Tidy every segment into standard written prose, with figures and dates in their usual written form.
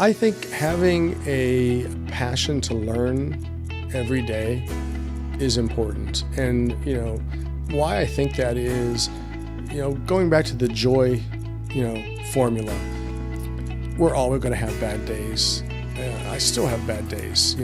I think having a passion to learn every day is important. And, why I think that is, going back to the joy, formula, we're always going to have bad days. I still have bad days,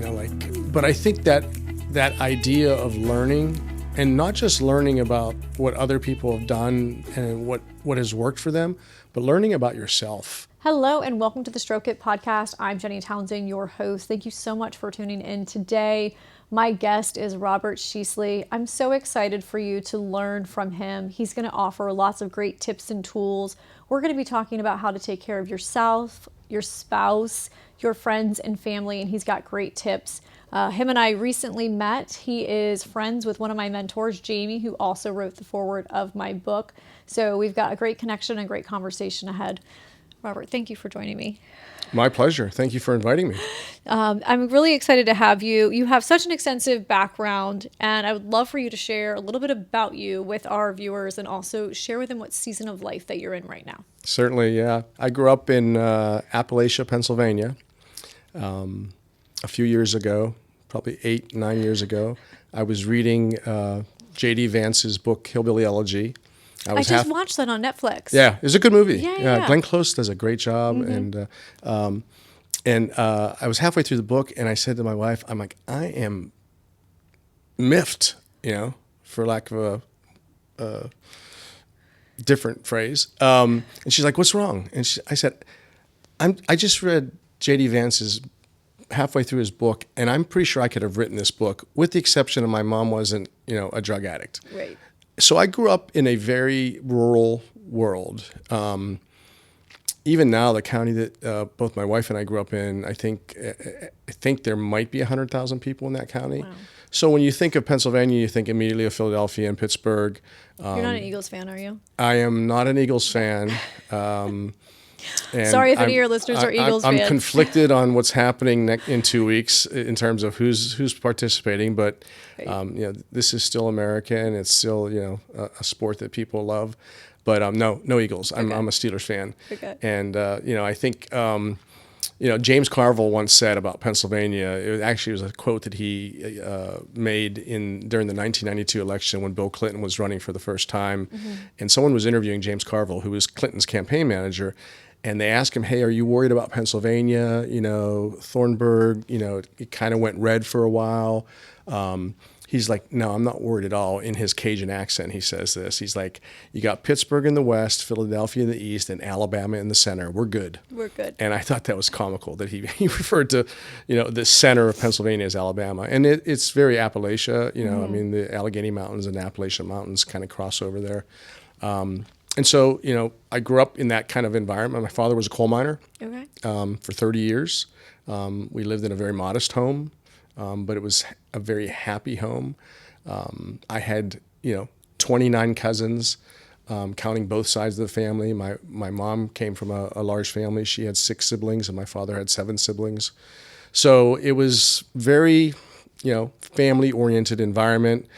but I think that idea of learning, and not just learning about what other people have done and what has worked for them, but learning about yourself. Hello and welcome to the Stroke It podcast. I'm Jenny Townsend, your host. Thank you so much for tuning in today. My guest is Robert Sheesley. I'm so excited for you to learn from him. He's going to offer lots of great tips and tools. We're going to be talking about how to take care of yourself, your spouse, your friends and family, and he's got great tips. Him and I recently met. He is friends with one of my mentors, Jamie, who also wrote the foreword of my book. So we've got a great connection and great conversation ahead. Robert, thank you for joining me. My pleasure. Thank you for inviting me. I'm really excited to have you. You have such an extensive background, and I would love for you to share a little bit about you with our viewers and also share with them what season of life that you're in right now. Certainly, yeah. I grew up in Appalachia, Pennsylvania. A few years ago, probably 8-9 years ago, I was reading J.D. Vance's book, Hillbilly Elegy. I just watched that on Netflix. Yeah, it's a good movie. Yeah. Glenn Close does a great job, and I was halfway through the book, and I said to my wife, "I'm like, I am miffed, for lack of a different phrase." And she's like, "What's wrong?" And I said, "I just read J.D. Vance's halfway through his book, and I'm pretty sure I could have written this book, with the exception of my mom wasn't, a drug addict." Right. So I grew up in a very rural world. Even now, the county that both my wife and I grew up in, I think there might be 100,000 people in that county. Wow. So when you think of Pennsylvania, you think immediately of Philadelphia and Pittsburgh. You're not an Eagles fan, are you? I am not an Eagles fan. Sorry if any of your listeners are Eagles fans. I'm conflicted on what's happening in 2 weeks in terms of who's participating, but this is still America, and it's still a sport that people love. But no Eagles. I'm a Steelers fan, and I think James Carville once said about Pennsylvania. It actually was a quote that he made during the 1992 election when Bill Clinton was running for the first time, and someone was interviewing James Carville, who was Clinton's campaign manager. And they asked him, "Hey, are you worried about Pennsylvania? Thornburg, it kind of went red for a while." He's like, "No, I'm not worried at all." In his Cajun accent, he says this. He's like, "You got Pittsburgh in the west, Philadelphia in the east, and Alabama in the center. We're good." We're good. And I thought that was comical that he referred to, the center of Pennsylvania as Alabama. And it's very Appalachia, I mean, the Allegheny Mountains and the Appalachian Mountains kind of cross over there. And so, I grew up in that kind of environment. My father was a coal miner for 30 years. We lived in a very modest home, but it was a very happy home. I had, 29 cousins, counting both sides of the family. My mom came from a large family. She had 6 siblings, and my father had 7 siblings. So it was very, family-oriented environment.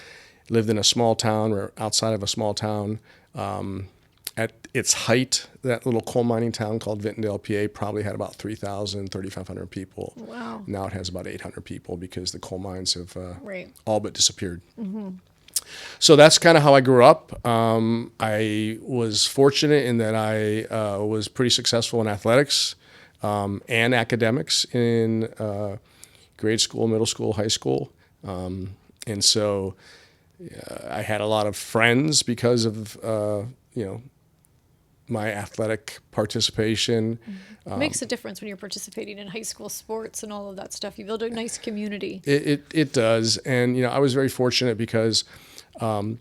Lived in a small town or outside of a small town. At its height, that little coal mining town called Vintondale, PA, probably had about 3,000, 3,500 people. Wow. Now it has about 800 people because the coal mines have all but disappeared. Mm-hmm. So that's kind of how I grew up. I was fortunate in that I was pretty successful in athletics and academics in grade school, middle school, high school. And so I had a lot of friends because of, my athletic participation. It makes a difference when you're participating in high school sports and all of that stuff. You build a nice community. It does. And, I was very fortunate because when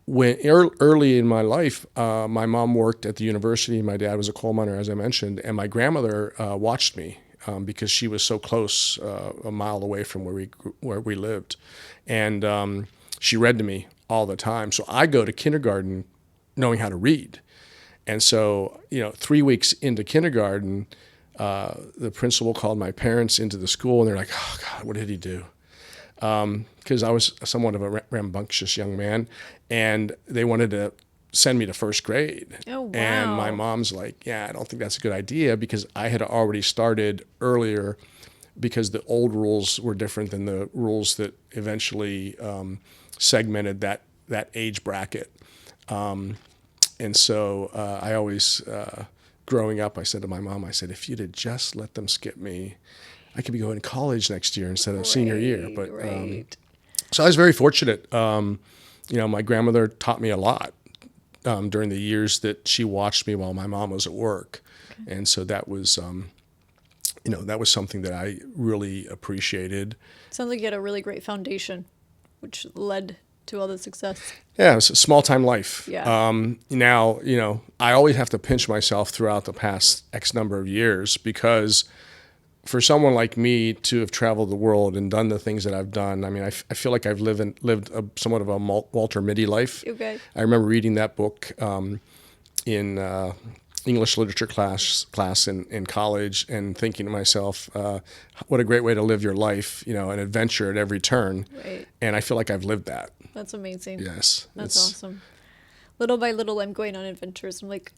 early in my life, my mom worked at the university. My dad was a coal miner, as I mentioned, and my grandmother watched me because she was so close, a mile away from where we lived. And she read to me all the time. So I go to kindergarten knowing how to read. And so, 3 weeks into kindergarten, the principal called my parents into the school, and they're like, "Oh, God, what did he do?" Because I was somewhat of a rambunctious young man, and they wanted to send me to first grade. Oh, wow. And my mom's like, yeah, I don't think that's a good idea, because I had already started earlier, because the old rules were different than the rules that eventually segmented that age bracket. And so I always, growing up, I said to my mom, I said, if you'd have just let them skip me, I could be going to college next year instead of senior year. But so I was very fortunate. My grandmother taught me a lot during the years that she watched me while my mom was at work. Okay. And so that was, that was something that I really appreciated. Sounds like you had a really great foundation, which led to all the success. Yeah, it's a small time life. Yeah. Now, I always have to pinch myself throughout the past X number of years, because for someone like me to have traveled the world and done the things that I've done, I mean, I feel like I've lived somewhat of a Walter Mitty life. Okay. I remember reading that book in English literature class in college, and thinking to myself, what a great way to live your life, an adventure at every turn. Right. And I feel like I've lived that. That's amazing. Yes. That's awesome. Little by little, I'm going on adventures. I'm like,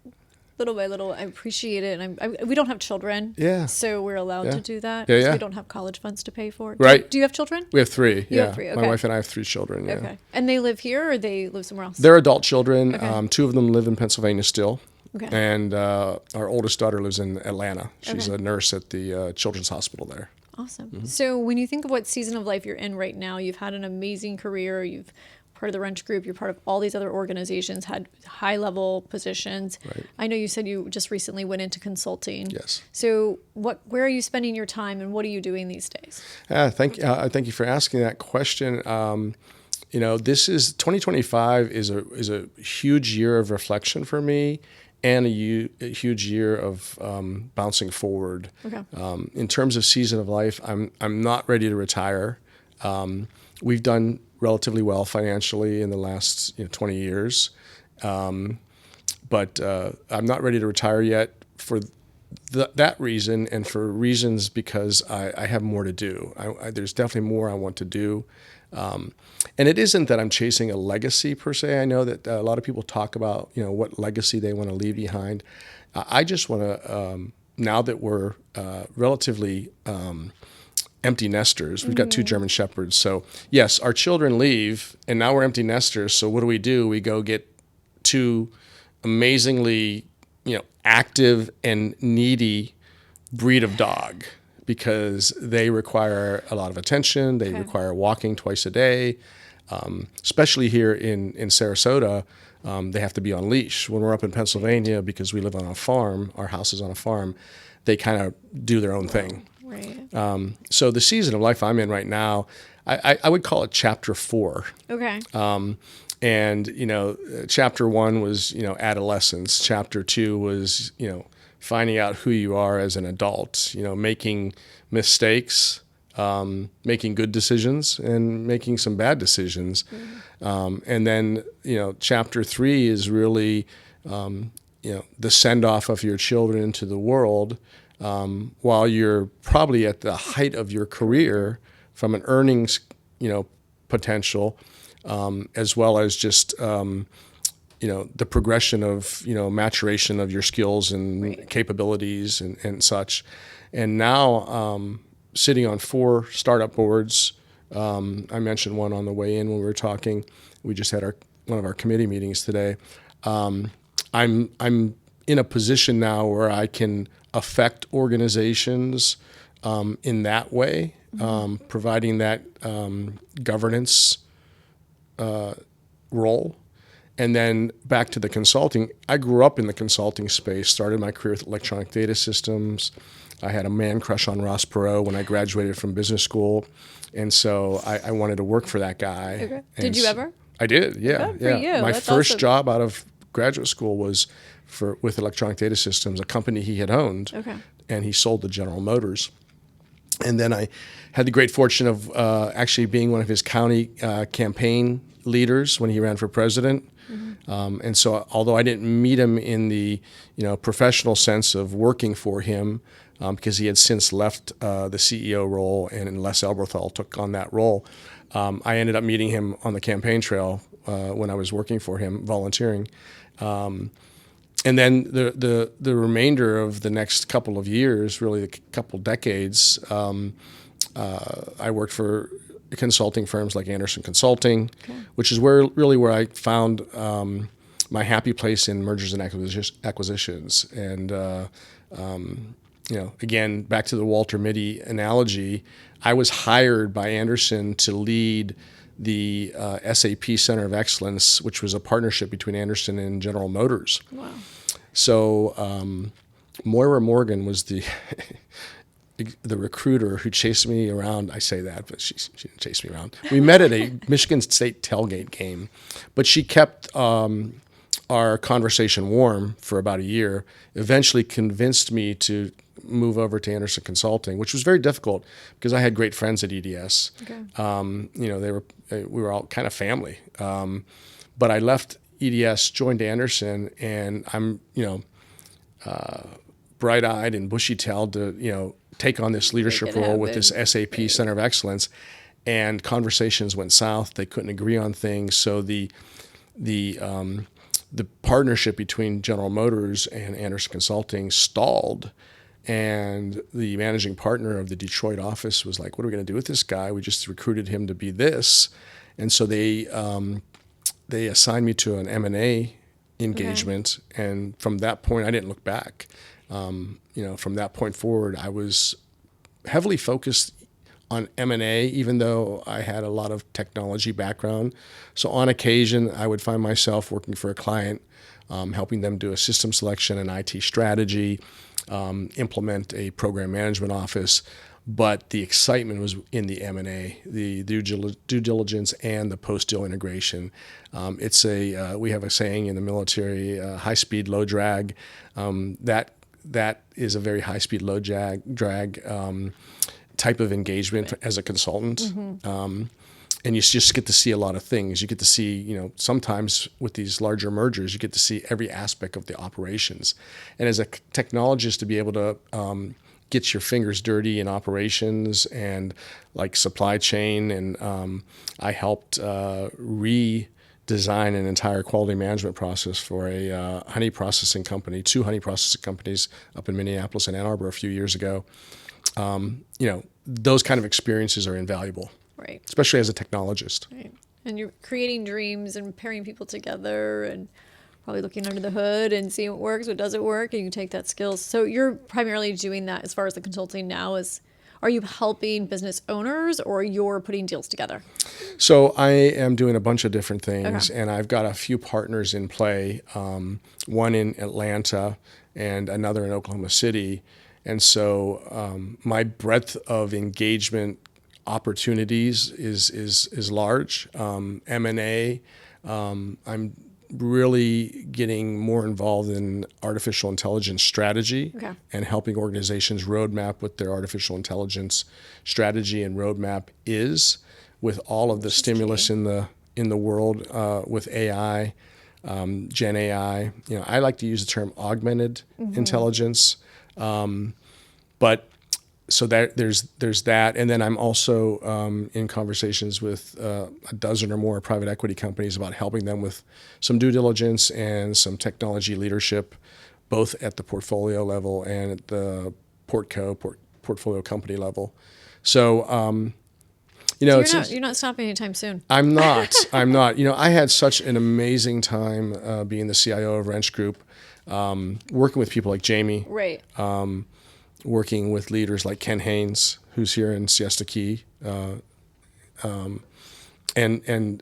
little by little, I appreciate it. And we don't have children. Yeah. So we're allowed to do that. Yeah, yeah. We don't have college funds to pay for. Right. Do you have children? We have three. You yeah. have three. Okay. My wife and I have 3 children. Yeah. Okay. And they live here, or they live somewhere else? They're adult children. Okay. 2 of them live in Pennsylvania still. Okay. And our oldest daughter lives in Atlanta. She's a nurse at the Children's Hospital there. Awesome. Mm-hmm. So when you think of what season of life you're in right now, you've had an amazing career. You've part of the Wrench Group. You're part of all these other organizations, had high-level positions. Right. I know you said you just recently went into consulting. Yes. So where are you spending your time, and what are you doing these days? Thank you for asking that question. This is 2025 is a huge year of reflection for me, and a huge year of bouncing forward. Okay. In terms of season of life, I'm not ready to retire. We've done relatively well financially in the last 20 years, but I'm not ready to retire yet for that reason, and for reasons because I have more to do. There's definitely more I want to do. And it isn't that I'm chasing a legacy per se. I know that a lot of people talk about, what legacy they want to leave behind. I just want to, now that we're relatively empty nesters, we've got 2 German Shepherds. So yes, our children leave, and now we're empty nesters. So what do? We go get 2 amazingly, active and needy breed of dog, because they require a lot of attention. They require walking twice a day. Especially here in Sarasota, they have to be on leash. When we're up in Pennsylvania, because we live on a farm, our house is on a farm, they kind of do their own thing. Right. So the season of life I'm in right now, I would call it chapter 4. Okay. And, chapter 1 was, adolescence. Chapter 2 was, finding out who you are as an adult, making mistakes, making good decisions, and making some bad decisions. Mm-hmm. And then, chapter 3 is really, the send-off of your children into the world, while you're probably at the height of your career from an earnings, potential, as well as just, the progression of, maturation of your skills and capabilities and such. And now, sitting on 4 startup boards, I mentioned one on the way in when we were talking. We just had one of our committee meetings today. I'm in a position now where I can affect organizations in that way, providing that governance role. And then back to the consulting. I grew up in the consulting space, started my career with electronic data systems. I had a man crush on Ross Perot when I graduated from business school. And so I wanted to work for that guy. Okay. Did you ever? I did, yeah. Good for you. My That's first awesome. job out of graduate school was with electronic data systems, a company he had owned. Okay. And he sold to General Motors. And then I had the great fortune of actually being one of his county campaign leaders when he ran for president. And so, although I didn't meet him in the professional sense of working for him, because he had since left the CEO role, and Les Elberthal took on that role, I ended up meeting him on the campaign trail when I was working for him, volunteering. And then the remainder of the next couple of years, really a couple decades, I worked for consulting firms like Andersen Consulting, which is where I found my happy place in mergers and acquisitions. And again, back to the Walter Mitty analogy, I was hired by Andersen to lead the SAP Center of Excellence, which was a partnership between Andersen and General Motors. Wow. So Moira Morgan was the recruiter who chased me around. I say that, but she didn't chase me around. We met at a Michigan State tailgate game, but she kept our conversation warm for about a year, eventually convinced me to move over to Andersen Consulting, which was very difficult because I had great friends at EDS. We were all kind of family. But I left EDS, joined Andersen, and I'm, bright-eyed and bushy-tailed to, take on this leadership role with this SAP Center of Excellence. And conversations went south. They couldn't agree on things. So the partnership between General Motors and Andersen Consulting stalled. And the managing partner of the Detroit office was like, what are we going to do with this guy? We just recruited him to be this. And so they assigned me to an M&A engagement. Okay. And from that point, I didn't look back. From that point forward, I was heavily focused on M&A, even though I had a lot of technology background. So on occasion, I would find myself working for a client, helping them do a system selection and IT strategy, implement a program management office. But the excitement was in the M&A, the due diligence, and the post-deal integration. We have a saying in the military, high speed, low drag. That is a very high speed, low drag type of engagement as a consultant. Mm-hmm. And you just get to see a lot of things. You get to see, sometimes with these larger mergers, you get to see every aspect of the operations. And as a technologist, to be able to get your fingers dirty in operations and like supply chain, and I helped redesign an entire quality management process for a honey processing company, 2 honey processing companies up in Minneapolis and Ann Arbor a few years ago. Those kind of experiences are invaluable. Right. Especially as a technologist. Right. And you're creating dreams and pairing people together and probably looking under the hood and seeing what works, what doesn't work, and you take that skills. So you're primarily doing that as far as the consulting now is, are you helping business owners or you're putting deals together? So I am doing a bunch of different things, and I've got a few partners in play, one in Atlanta and another in Oklahoma City. And so my breadth of engagement opportunities is large. M&A, I'm really getting more involved in artificial intelligence strategy and helping organizations roadmap what their artificial intelligence strategy and roadmap is, with all of the stimulus in the world with AI, Gen AI. I like to use the term augmented intelligence, but. So there's that, and then I'm also in conversations with a dozen or more private equity companies about helping them with some due diligence and some leadership, both at the portfolio level and at the portfolio company level. So you're not stopping anytime soon. I'm not. I had such an amazing time being the CIO of Wrench Group, working with people like Jamie. Right. Working with leaders like Ken Haynes, who's here in Siesta Key, and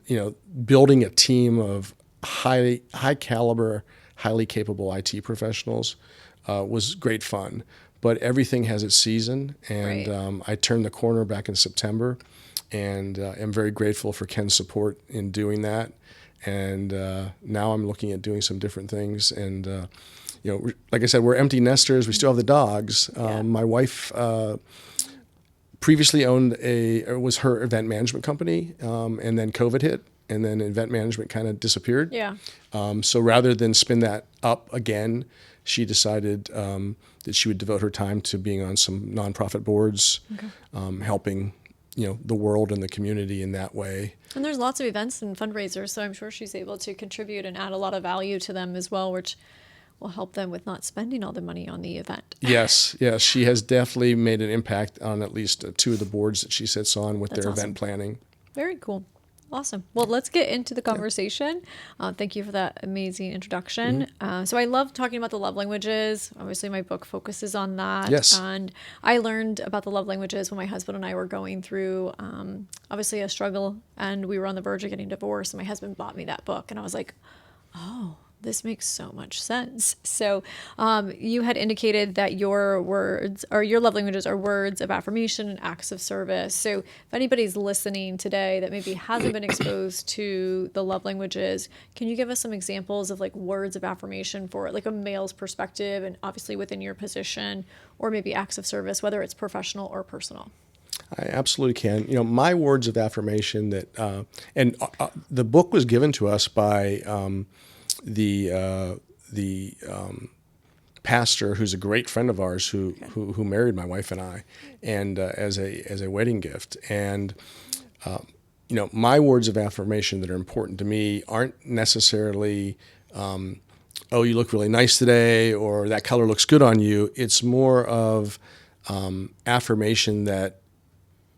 building a team of high caliber, highly capable IT professionals was great fun. But everything has its season, and I turned the corner back in September, and am very grateful for Ken's support in doing that. And now I'm looking at doing some different things, and like I said, we're empty nesters. We still have the dogs. My wife previously was her event management company, and then COVID hit, and then event management kind of disappeared. Yeah. So rather than spin that up again, she decided that she would devote her time to being on some nonprofit boards, helping the world and the community in that way. And there's lots of events and fundraisers, so I'm sure she's able to contribute and add a lot of value to them as well, which will help them with not spending all the money on the event. Yes, she has definitely made an impact on at least 2 of the boards that she sits on with That's their awesome. event planning. Very cool. Awesome. Well, let's get into the conversation. Thank you for that amazing introduction. So I love talking about the love languages. Obviously, my book focuses on that. Yes. And I learned about the love languages when my husband and I were going through, obviously, a struggle, and we were on the verge of getting divorced. And my husband bought me that book, and I was like, oh, this makes so much sense. So you had indicated that your words or your love languages are words of affirmation and acts of service. So if anybody's listening today that maybe hasn't been exposed to the love languages, can you give us some examples of like words of affirmation for like a male's perspective and obviously within your position, or maybe acts of service, whether it's professional or personal? I absolutely can. My words of affirmation that, and the book was given to us by the pastor, who's a great friend of ours, who married my wife and I, and as a wedding gift. And my words of affirmation that are important to me aren't necessarily, oh, you look really nice today, or that color looks good on you. It's more of affirmation that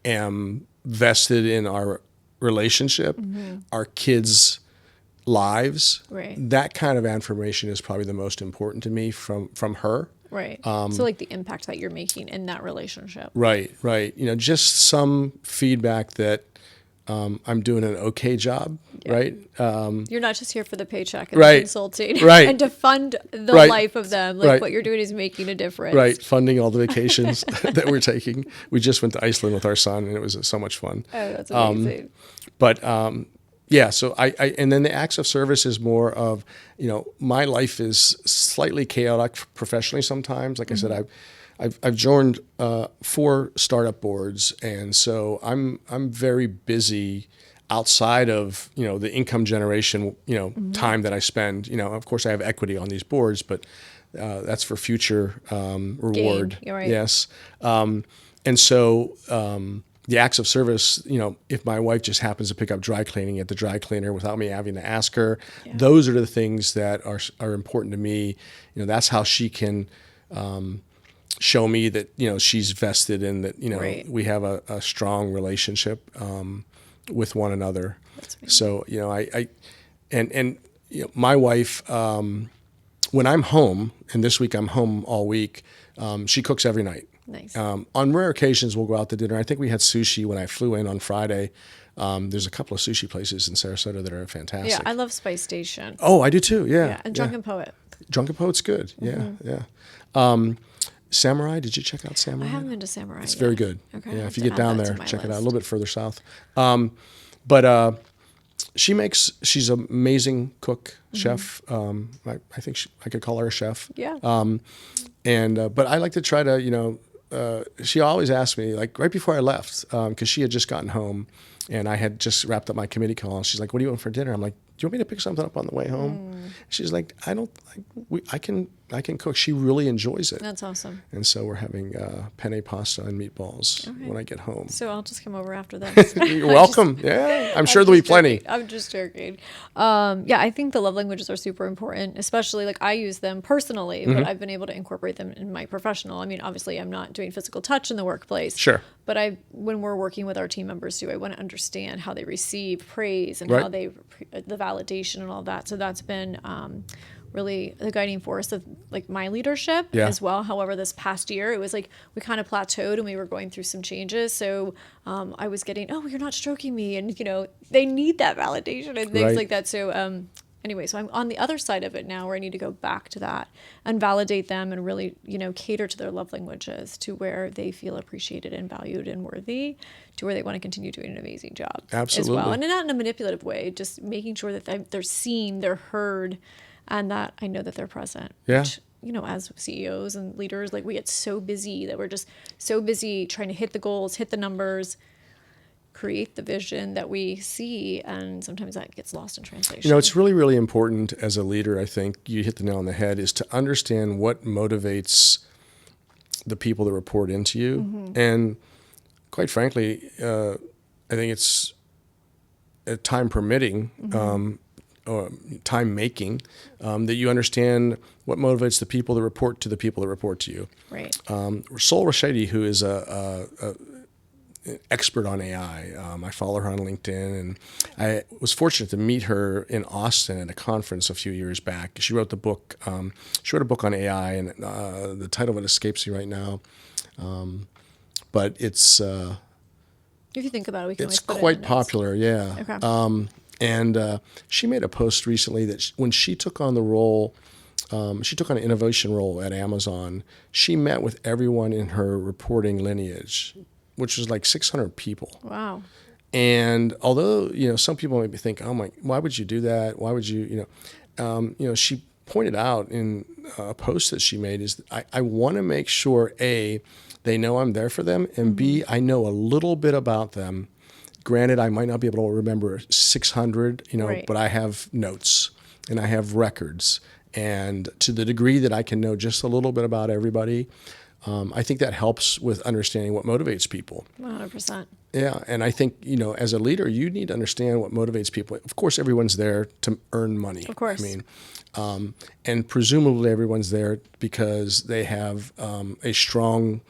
am vested in our relationship, our kids' lives. Right. That kind of affirmation is probably the most important to me from her. Right. So like the impact that you're making in that relationship. Right. Just some feedback that I'm doing an okay job, right? You're not just here for the paycheck and Right. the consulting Right. and to fund the Right. life of them. Like Right. what you're doing is making a difference. Right, funding all the vacations that we're taking. We just went to Iceland with our son, and it was so much fun. Oh, that's amazing. But yeah, so I and then the acts of service is more of, my life is slightly chaotic professionally sometimes. Like I said, I've joined 4 startup boards, and so I'm very busy outside of the income generation time that I spend. Of course I have equity on these boards, but that's for future reward. You're right. Yes, and so. The acts of service, if my wife just happens to pick up dry cleaning at the dry cleaner without me having to ask her, those are the things that are important to me. That's how she can show me that, she's vested in that, Right. we have a strong relationship with one another. That's amazing. So, my wife, when I'm home, and this week I'm home all week, she cooks every night. Nice. On rare occasions, we'll go out to dinner. I think we had sushi when I flew in on Friday. There's a couple of sushi places in Sarasota that are fantastic. Yeah, I love Spice Station. Oh, I do too. Yeah. Yeah, and Drunken Poet. Drunken Poet's good. Yeah. Samurai, did you check out Samurai? I haven't been to Samurai. It's very good. Okay. Yeah, I'll if you have get to add down that to there, my check it out. A list. little bit further south. But she's an amazing cook, chef. I think I could call her a chef. Yeah. But I like to try to, she always asked me, like right before I left, because she had just gotten home and I had just wrapped up my committee call. She's like, "What do you want for dinner?" I'm like, "Do you want me to pick something up on the way home?" She's like, I can cook. She really enjoys it. That's awesome. And so we're having penne pasta and meatballs when I get home. So I'll just come over after this. You're welcome. I'm sure there'll be plenty. I'm just joking. I think the love languages are super important, especially like I use them personally, but I've been able to incorporate them in my professional. I mean, obviously I'm not doing physical touch in the workplace. Sure. But when we're working with our team members too, I want to understand how they receive praise and Right. how the validation and all that. So that's been really the guiding force of like my leadership as well. However, this past year, it was like we kind of plateaued and we were going through some changes. So I was getting, "Oh, you're not stroking me." And, they need that validation and things Right. like that. So anyway, so I'm on the other side of it now where I need to go back to that and validate them and really, cater to their love languages to where they feel appreciated and valued and worthy, to where they want to continue doing an amazing job Absolutely. as well. And not in a manipulative way, just making sure that they're seen, they're heard, and that I know that they're present. Yeah. Which, as CEOs and leaders, like we get so busy that we're just so busy trying to hit the goals, hit the numbers, create the vision that we see, and sometimes that gets lost in translation. You know, it's really, really important as a leader, I think, you hit the nail on the head, is to understand what motivates the people that report into you. And quite frankly, I think it's time permitting, or time making, that you understand what motivates the people that report to the people that report to you. Right. Sol Rashidi, who is an expert on AI, I follow her on LinkedIn, and I was fortunate to meet her in Austin at a conference a few years back. She wrote the book. She wrote a book on AI, and the title of it escapes me right now. But it's If you think about it, we can it's always put it quite in notes. popular, yeah. Okay. And she made a post recently that when she took on the role, she took on an innovation role at Amazon. She met with everyone in her reporting lineage, which was like 600 people. Wow. And although, you know, some people maybe think, oh my, why would you do that? Why would you, she pointed out in a post that she made is I want to make sure, A, they know I'm there for them, and B, I know a little bit about them. Granted, I might not be able to remember 600, Right. but I have notes and I have records. And to the degree that I can know just a little bit about everybody, I think that helps with understanding what motivates people. 100%. Yeah, and I think, as a leader, you need to understand what motivates people. Of course, everyone's there to earn money. Of course. I mean, and presumably everyone's there because they have a strong,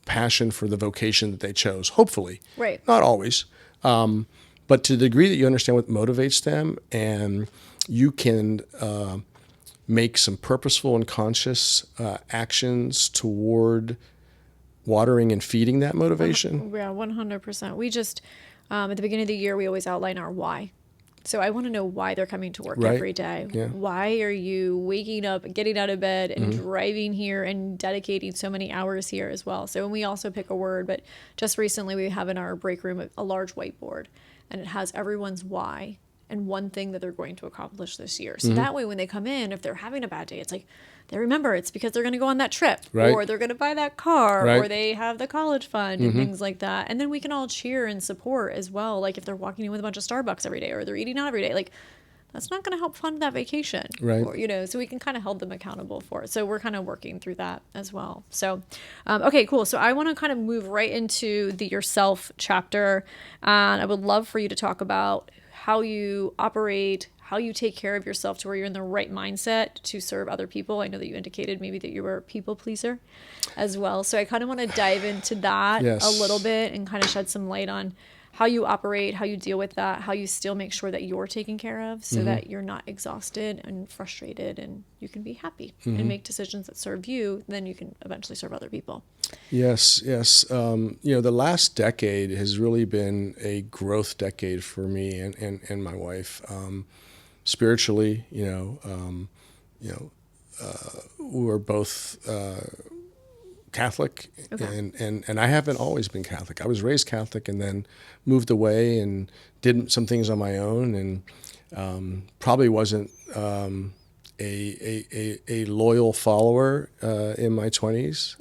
passion for the vocation that they chose, hopefully. Right. Not always. But to the degree that you understand what motivates them, and you can make some purposeful and conscious actions toward watering and feeding that motivation. Yeah, 100%. We just, at the beginning of the year, we always outline our why. So I want to know why they're coming to work Right. every day. Yeah. Why are you waking up, getting out of bed, and driving here and dedicating so many hours here as well? So, and we also pick a word, but just recently we have in our break room a large whiteboard, and it has everyone's why and one thing that they're going to accomplish this year. So that way when they come in, if they're having a bad day, it's like, they remember it's because they're going to go on that trip, Right. or they're going to buy that car, Right. or they have the college fund and things like that. And then we can all cheer and support as well. Like if they're walking in with a bunch of Starbucks every day, or they're eating out every day, like that's not going to help fund that vacation. Right. Or, so we can kind of hold them accountable for it. So we're kind of working through that as well. So, okay, cool. So I want to kind of move right into the yourself chapter. And I would love for you to talk about how you operate, how you take care of yourself to where you're in the right mindset to serve other people. I know that you indicated maybe that you were a people pleaser as well. So I kind of want to dive into that Yes. a little bit and kind of shed some light on how you operate, how you deal with that, how you still make sure that you're taken care of so that you're not exhausted and frustrated, and you can be happy and make decisions that serve you. Then you can eventually serve other people. Yes. The last decade has really been a growth decade for me and my wife. Spiritually, we're both Catholic, Okay. and I haven't always been Catholic. I was raised Catholic and then moved away and did some things on my own, and probably wasn't a loyal follower in my 20s.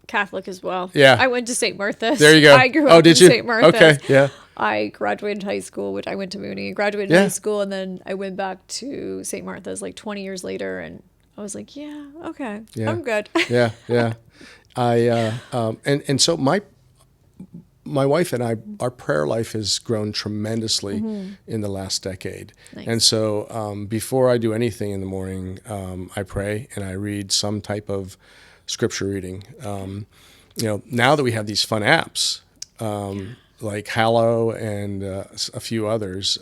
Catholic as well. Yeah. I went to St. Martha's. There you go. I grew Oh, up did in you? St. Martha's. Okay, yeah. I graduated high school, which I went to Mooney, graduated Yeah. high school, and then I went back to St. Martha's like 20 years later, and I was like, yeah, okay, Yeah. I'm good. Yeah. And so my wife and I, our prayer life has grown tremendously in the last decade. Nice. And so before I do anything in the morning, I pray and I read some type of scripture reading. Now that we have these fun apps, like Hallow and a few others,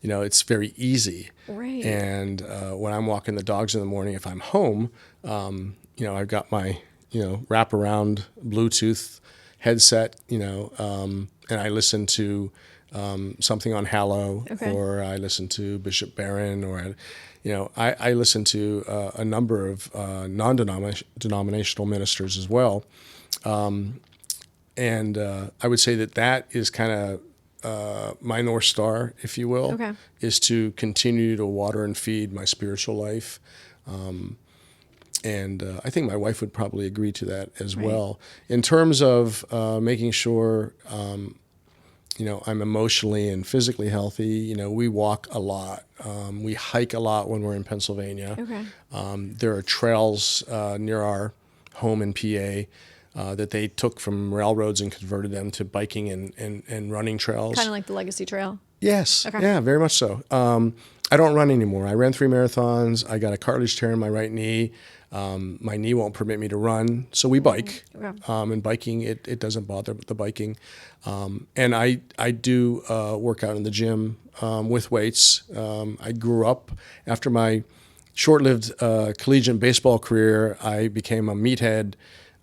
it's very easy. Right. And when I'm walking the dogs in the morning, if I'm home, I've got my, wraparound Bluetooth headset, and I listen to something on Hallow, Okay. or I listen to Bishop Barron, or I listen to a number of non-denominational ministers as well. And I would say that is kind of my North Star, if you will, Okay. is to continue to water and feed my spiritual life. And I think my wife would probably agree to that as Right. well. In terms of making sure I'm emotionally and physically healthy. We walk a lot. We hike a lot when we're in Pennsylvania. Okay. There are trails near our home in PA that they took from railroads and converted them to biking and running trails. Kind of like the Legacy Trail. Yes. Okay. Yeah, very much so. I don't run anymore. I ran 3 marathons. I got a cartilage tear in my right knee. My knee won't permit me to run, so we bike. Okay. And biking, it doesn't bother the biking. And I do work out in the gym with weights. I grew up after my short-lived collegiate baseball career. I became a meathead.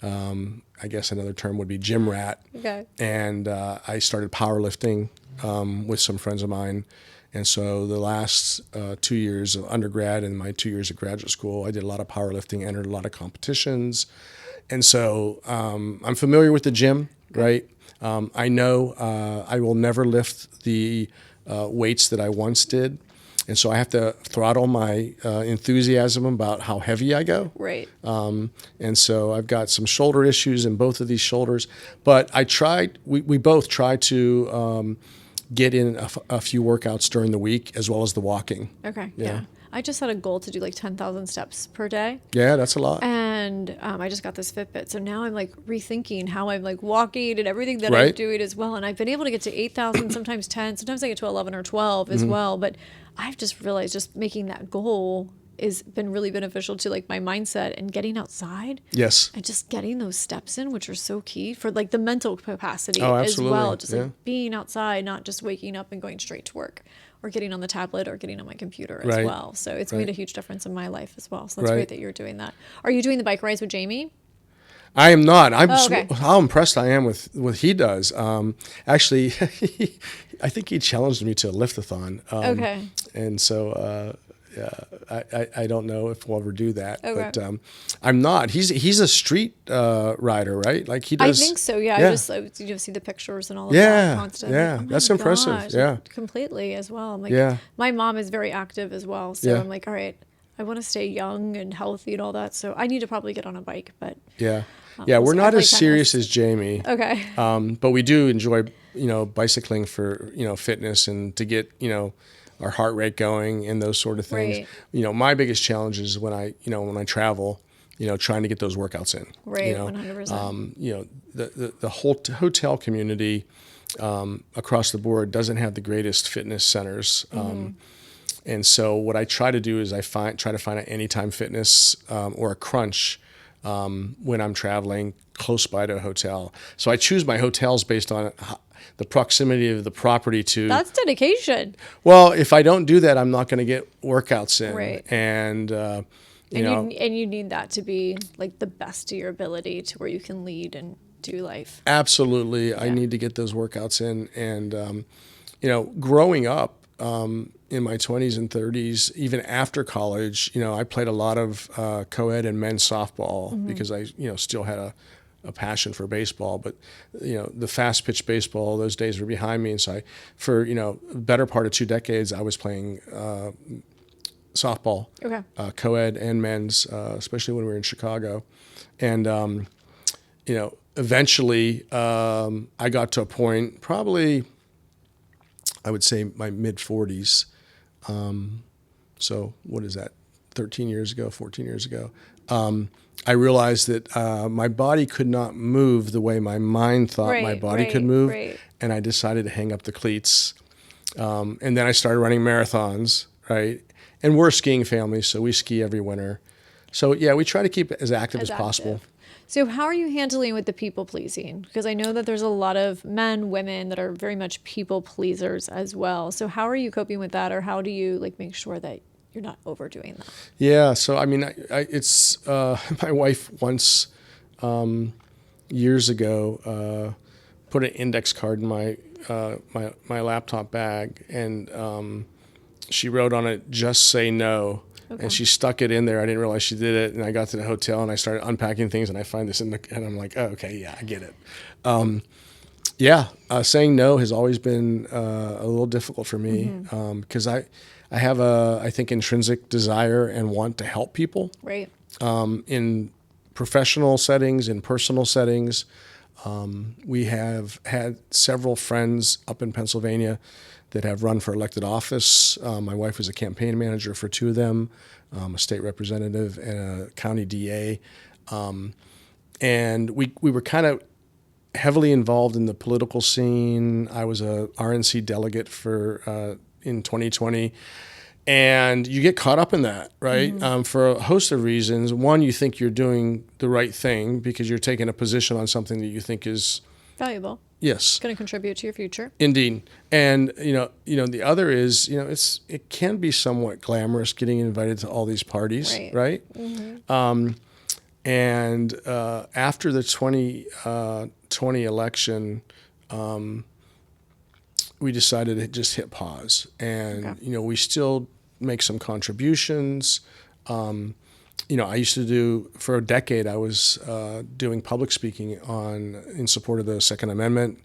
I guess another term would be gym rat. Okay. And I started powerlifting with some friends of mine. And so the last 2 years of undergrad and my 2 years of graduate school, I did a lot of powerlifting, entered a lot of competitions. And so I'm familiar with the gym, right? I know I will never lift the weights that I once did. And so I have to throttle my enthusiasm about how heavy I go. Right. And so I've got some shoulder issues in both of these shoulders. But we both tried to get in a few workouts during the week as well as the walking. Okay. Yeah. I just had a goal to do like 10,000 steps per day. Yeah, that's a lot. And I just got this Fitbit. So now I'm like rethinking how I'm like walking and everything that Right. I'm doing as well. And I've been able to get to 8,000, sometimes 10, sometimes I get to 11 or 12 as well. But I've just realized just making that goal has been really beneficial to like my mindset and getting outside. Yes. And just getting those steps in, which are so key for like the mental capacity Oh, as absolutely. well. Just Yeah. like being outside, not just waking up and going straight to work or getting on the tablet or getting on my computer as Right. well. So it's Right. made a huge difference in my life as well. So that's Right. great that you're doing that. Are you doing the bike rides with Jamie? I am not. Okay. How impressed I am with what he does. Actually, I think he challenged me to a liftathon. Okay. And so I don't know if we'll ever do that. Okay. But I'm not. He's a street rider, right? Like he I does. think so. Yeah. Yeah. I just see the pictures and all of Yeah, that constantly. yeah. Oh my That's impressive. gosh, Yeah. like, completely as well. I'm like, Yeah. my mom is very active as well. So Yeah. I'm like, all right, I want to stay young and healthy and all that. So I need to probably get on a bike, but Yeah. we'll We're see. I not play as serious tennis. as Jamie. Okay. But we do enjoy, bicycling for, fitness and to get, our heart rate going and those sort of things. Right. My biggest challenge is when I travel, trying to get those workouts in. Right, 100%. The whole hotel community across the board doesn't have the greatest fitness centers. And so what I try to do is try to find an Anytime Fitness or a Crunch when I'm traveling close by to a hotel. So I choose my hotels based on the proximity of the property to. That's dedication. Well, if I don't do that, I'm not going to get workouts in. Right. And You need that to be like the best to your ability to where you can lead and do life. Absolutely, I need to get those workouts in. And growing up in my 20s and 30s, even after college, I played a lot of co-ed and men's softball because I still had a passion for baseball. But the fast pitch baseball, those days were behind me, and so for the better part of 2 decades, I was playing softball, Okay. co-ed and men's, especially when we were in Chicago. And, eventually I got to a point, probably I would say my mid 40s. So what is that? 14 years ago. I realized that my body could not move the way my mind thought my body could move. Right. And I decided to hang up the cleats. And then I started running marathons, right? And we're a skiing family, so we ski every winter. So yeah, we try to keep it as active as possible. So how are you handling with the people pleasing? Because I know that there's a lot of men, women that are very much people pleasers as well. So how are you coping with that, or how do you make sure that you're not overdoing that? Yeah, so I mean, it's my wife once years ago put an index card in my laptop bag, and she wrote on it, "Just say no." Okay. And she stuck it in there. I didn't realize she did it. And I got to the hotel and I started unpacking things, and I find this and I'm like, oh, okay, yeah, I get it. Saying no has always been a little difficult for me because I have I think, intrinsic desire and want to help people. Right. In professional settings, in personal settings. We have had several friends up in Pennsylvania that have run for elected office. My wife was a campaign manager for two of them, a state representative and a county DA. And we were kind of heavily involved in the political scene. I was a RNC delegate for in 2020. And you get caught up in that, right? For a host of reasons. One, you think you're doing the right thing because you're taking a position on something that you think is Valuable. yes, Going to contribute to your future. indeed. And the other is it can be somewhat glamorous getting invited to all these parties, right? And after the 2020 election, we decided to just hit pause. And, we still make some contributions. I used to do, for a decade, I was doing public speaking in support of the Second Amendment.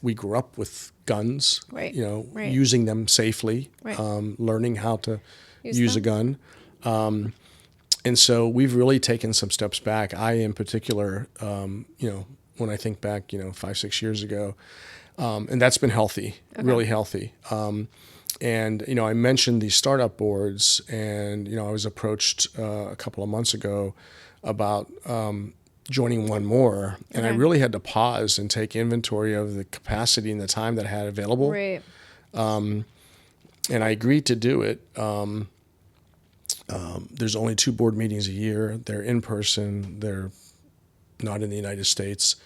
We grew up with guns, using them safely, learning how to use a gun. And so we've really taken some steps back. I, in particular, when I think back, 5-6 years ago, and that's been healthy, really healthy. And I mentioned these startup boards, and I was approached a couple of months ago about joining one more, and I really had to pause and take inventory of the capacity and the time that I had available. Right. And I agreed to do it. There's only 2 board meetings a year. They're in person. They're not in the United States.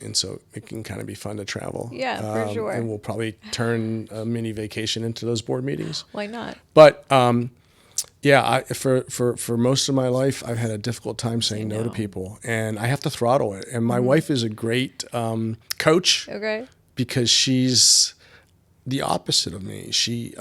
And so it can kind of be fun to travel. Yeah, for sure. And we'll probably turn a mini vacation into those board meetings. Why not? But for most of my life, I've had a difficult time saying no to people, and I have to throttle it. And my wife is a great coach. Okay. Because she's the opposite of me. She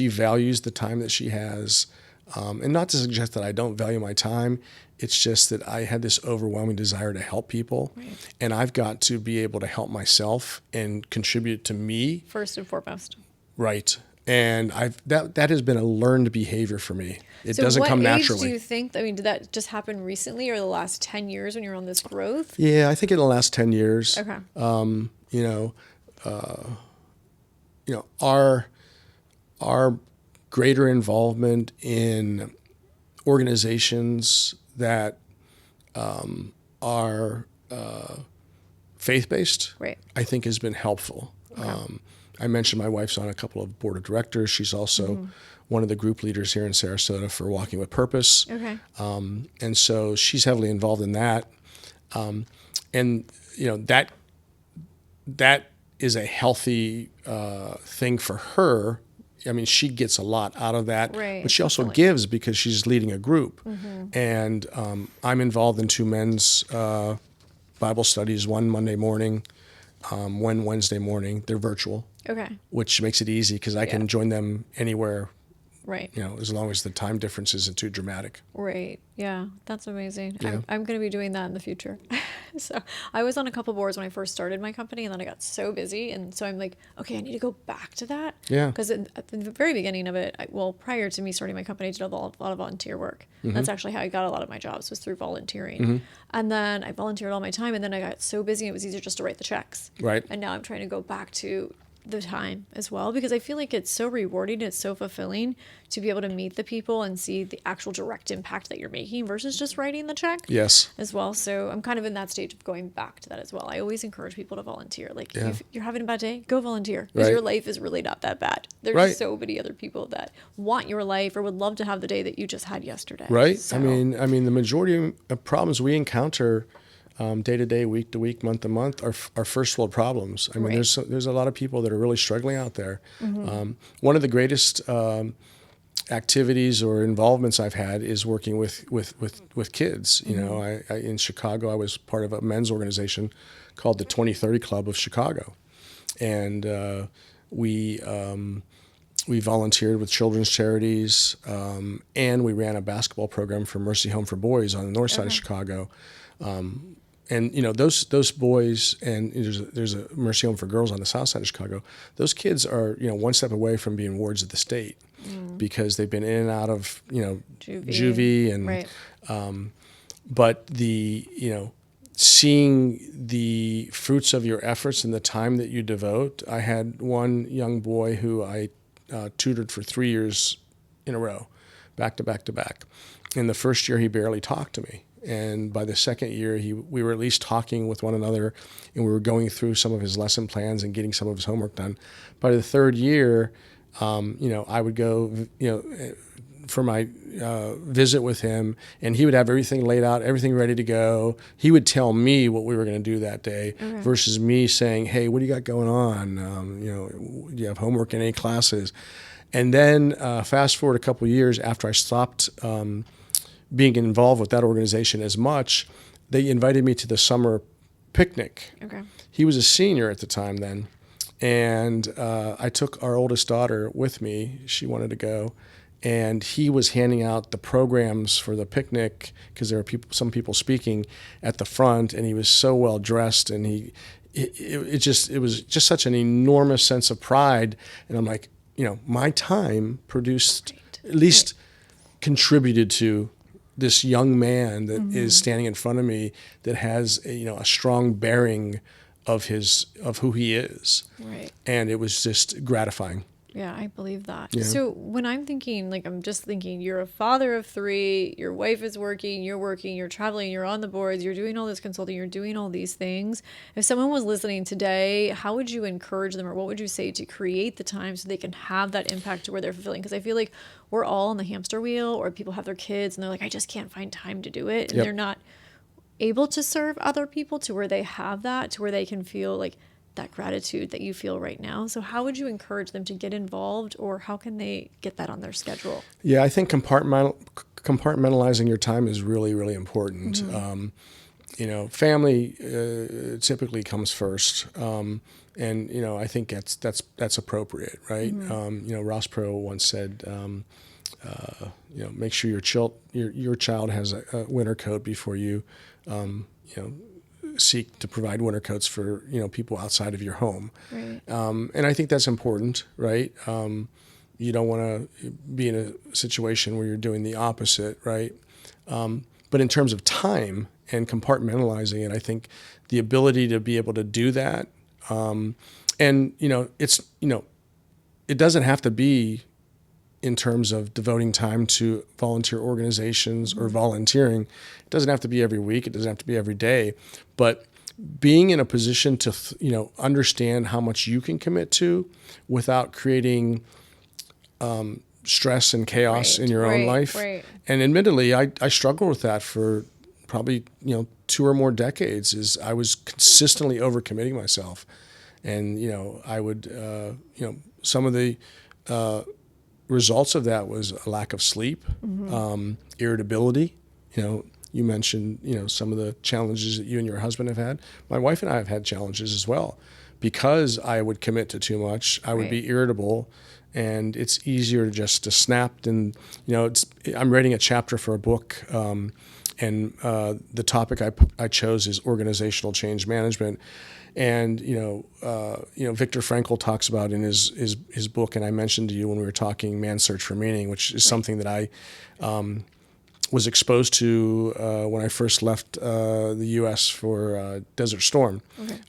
values the time that she has, and not to suggest that I don't value my time. It's just that I had this overwhelming desire to help people, and I've got to be able to help myself and contribute to me first and foremost. Right, and that has been a learned behavior for me. It doesn't come naturally. What age do you think? I mean, did that just happen recently, or the last 10 years when you're on this growth? Yeah, I think in the last 10 years. Okay. Our greater involvement in organizations that are faith-based, I think has been helpful. Okay. I mentioned my wife's on a couple of board of directors. She's also one of the group leaders here in Sarasota for Walking with Purpose. Okay. And so she's heavily involved in that. That is a healthy thing for her. I mean, she gets a lot out of that, but she also gives because she's leading a group. And I'm involved in 2 men's Bible studies, one Monday morning, one Wednesday morning. They're virtual, which makes it easy because I can join them anywhere, as long as the time difference isn't too dramatic. Right. Yeah, that's amazing. Yeah. I'm going to be doing that in the future. So I was on a couple boards when I first started my company, and then I got so busy. And so I'm like, okay, I need to go back to that. Yeah. Because at the very beginning of it, prior to me starting my company, I did a lot of volunteer work. That's actually how I got a lot of my jobs, was through volunteering. And then I volunteered all my time, and then I got so busy, it was easier just to write the checks. Right. And now I'm trying to go back to the time as well, because I feel like it's so rewarding, it's so fulfilling to be able to meet the people and see the actual direct impact that you're making versus just writing the check. Yes. As well. So I'm kind of in that stage of going back to that as well. I always encourage people to volunteer. Like, if you're having a bad day, go volunteer, because your life is really not that bad. There's so many other people that want your life or would love to have the day that you just had yesterday. Right. So, I mean, the majority of problems we encounter day to day, week to week, month to month are first world problems. I mean, there's a lot of people that are really struggling out there. One of the greatest activities or involvements I've had is working with kids. You know, I in Chicago, I was part of a men's organization called the 2030 Club of Chicago, and we volunteered with children's charities, and we ran a basketball program for Mercy Home for Boys on the north side of Chicago. And those boys, and there's a Mercy Home for Girls on the south side of Chicago. Those kids are one step away from being wards of the state because they've been in and out of juvie and but seeing the fruits of your efforts and the time that you devote. I had one young boy who I tutored for 3 years in a row, back to back to back. In the first year, he barely talked to me. And by the second year, we were at least talking with one another, and we were going through some of his lesson plans and getting some of his homework done. By the third year, I would go, for my visit with him, and he would have everything laid out, everything ready to go. He would tell me what we were going to do that day, versus me saying, "Hey, what do you got going on? Do you have homework in any classes?" And then fast forward a couple of years after I stopped being involved with that organization as much, they invited me to the summer picnic. Okay. He was a senior at the time then, and I took our oldest daughter with me. She wanted to go, and he was handing out the programs for the picnic because there were some people speaking at the front, and he was so well dressed, and it was just such an enormous sense of pride. And I'm like, my time produced, at least contributed to this young man that is standing in front of me that has a strong bearing of who he is. Right. And it was just gratifying. Yeah, I believe that. Yeah. So when I'm thinking, I'm just thinking, you're a father of 3, your wife is working, you're traveling, you're on the boards, you're doing all this consulting, you're doing all these things. If someone was listening today, how would you encourage them, or what would you say to create the time so they can have that impact to where they're fulfilling? Because I feel like we're all on the hamster wheel, or people have their kids and they're like, I just can't find time to do it. And Yep. they're not able to serve other people to where they have that, to where they can feel like that gratitude that you feel right now. So how would you encourage them to get involved, or how can they get that on their schedule? Yeah, I think compartmentalizing your time is really, really important. Family typically comes first. And I think that's appropriate, right? Ross Perot once said, make sure your child has a winter coat before you, seek to provide winter coats for people outside of your home. Right. And I think that's important, right? You don't want to be in a situation where you're doing the opposite, right? But in terms of time and compartmentalizing it, I think the ability to be able to do that, and it doesn't have to be in terms of devoting time to volunteer organizations or volunteering. It doesn't have to be every week. It doesn't have to be every day. But being in a position to, understand how much you can commit to without creating stress and chaos in your own life. Right. And admittedly, I struggled with that for probably, 2 or more decades. Is I was consistently overcommitting myself. And, I would, some of the results of that was a lack of sleep, irritability. You mentioned, some of the challenges that you and your husband have had. My wife and I have had challenges as well. Because I would commit to too much, I would be irritable, and it's easier just to snap. And, I'm writing a chapter for a book, and the topic I chose is organizational change management. And Viktor Frankl talks about in his book, and I mentioned to you when we were talking, Man's Search for Meaning, which is something that I was exposed to when I first left the U.S. for Desert Storm. Okay.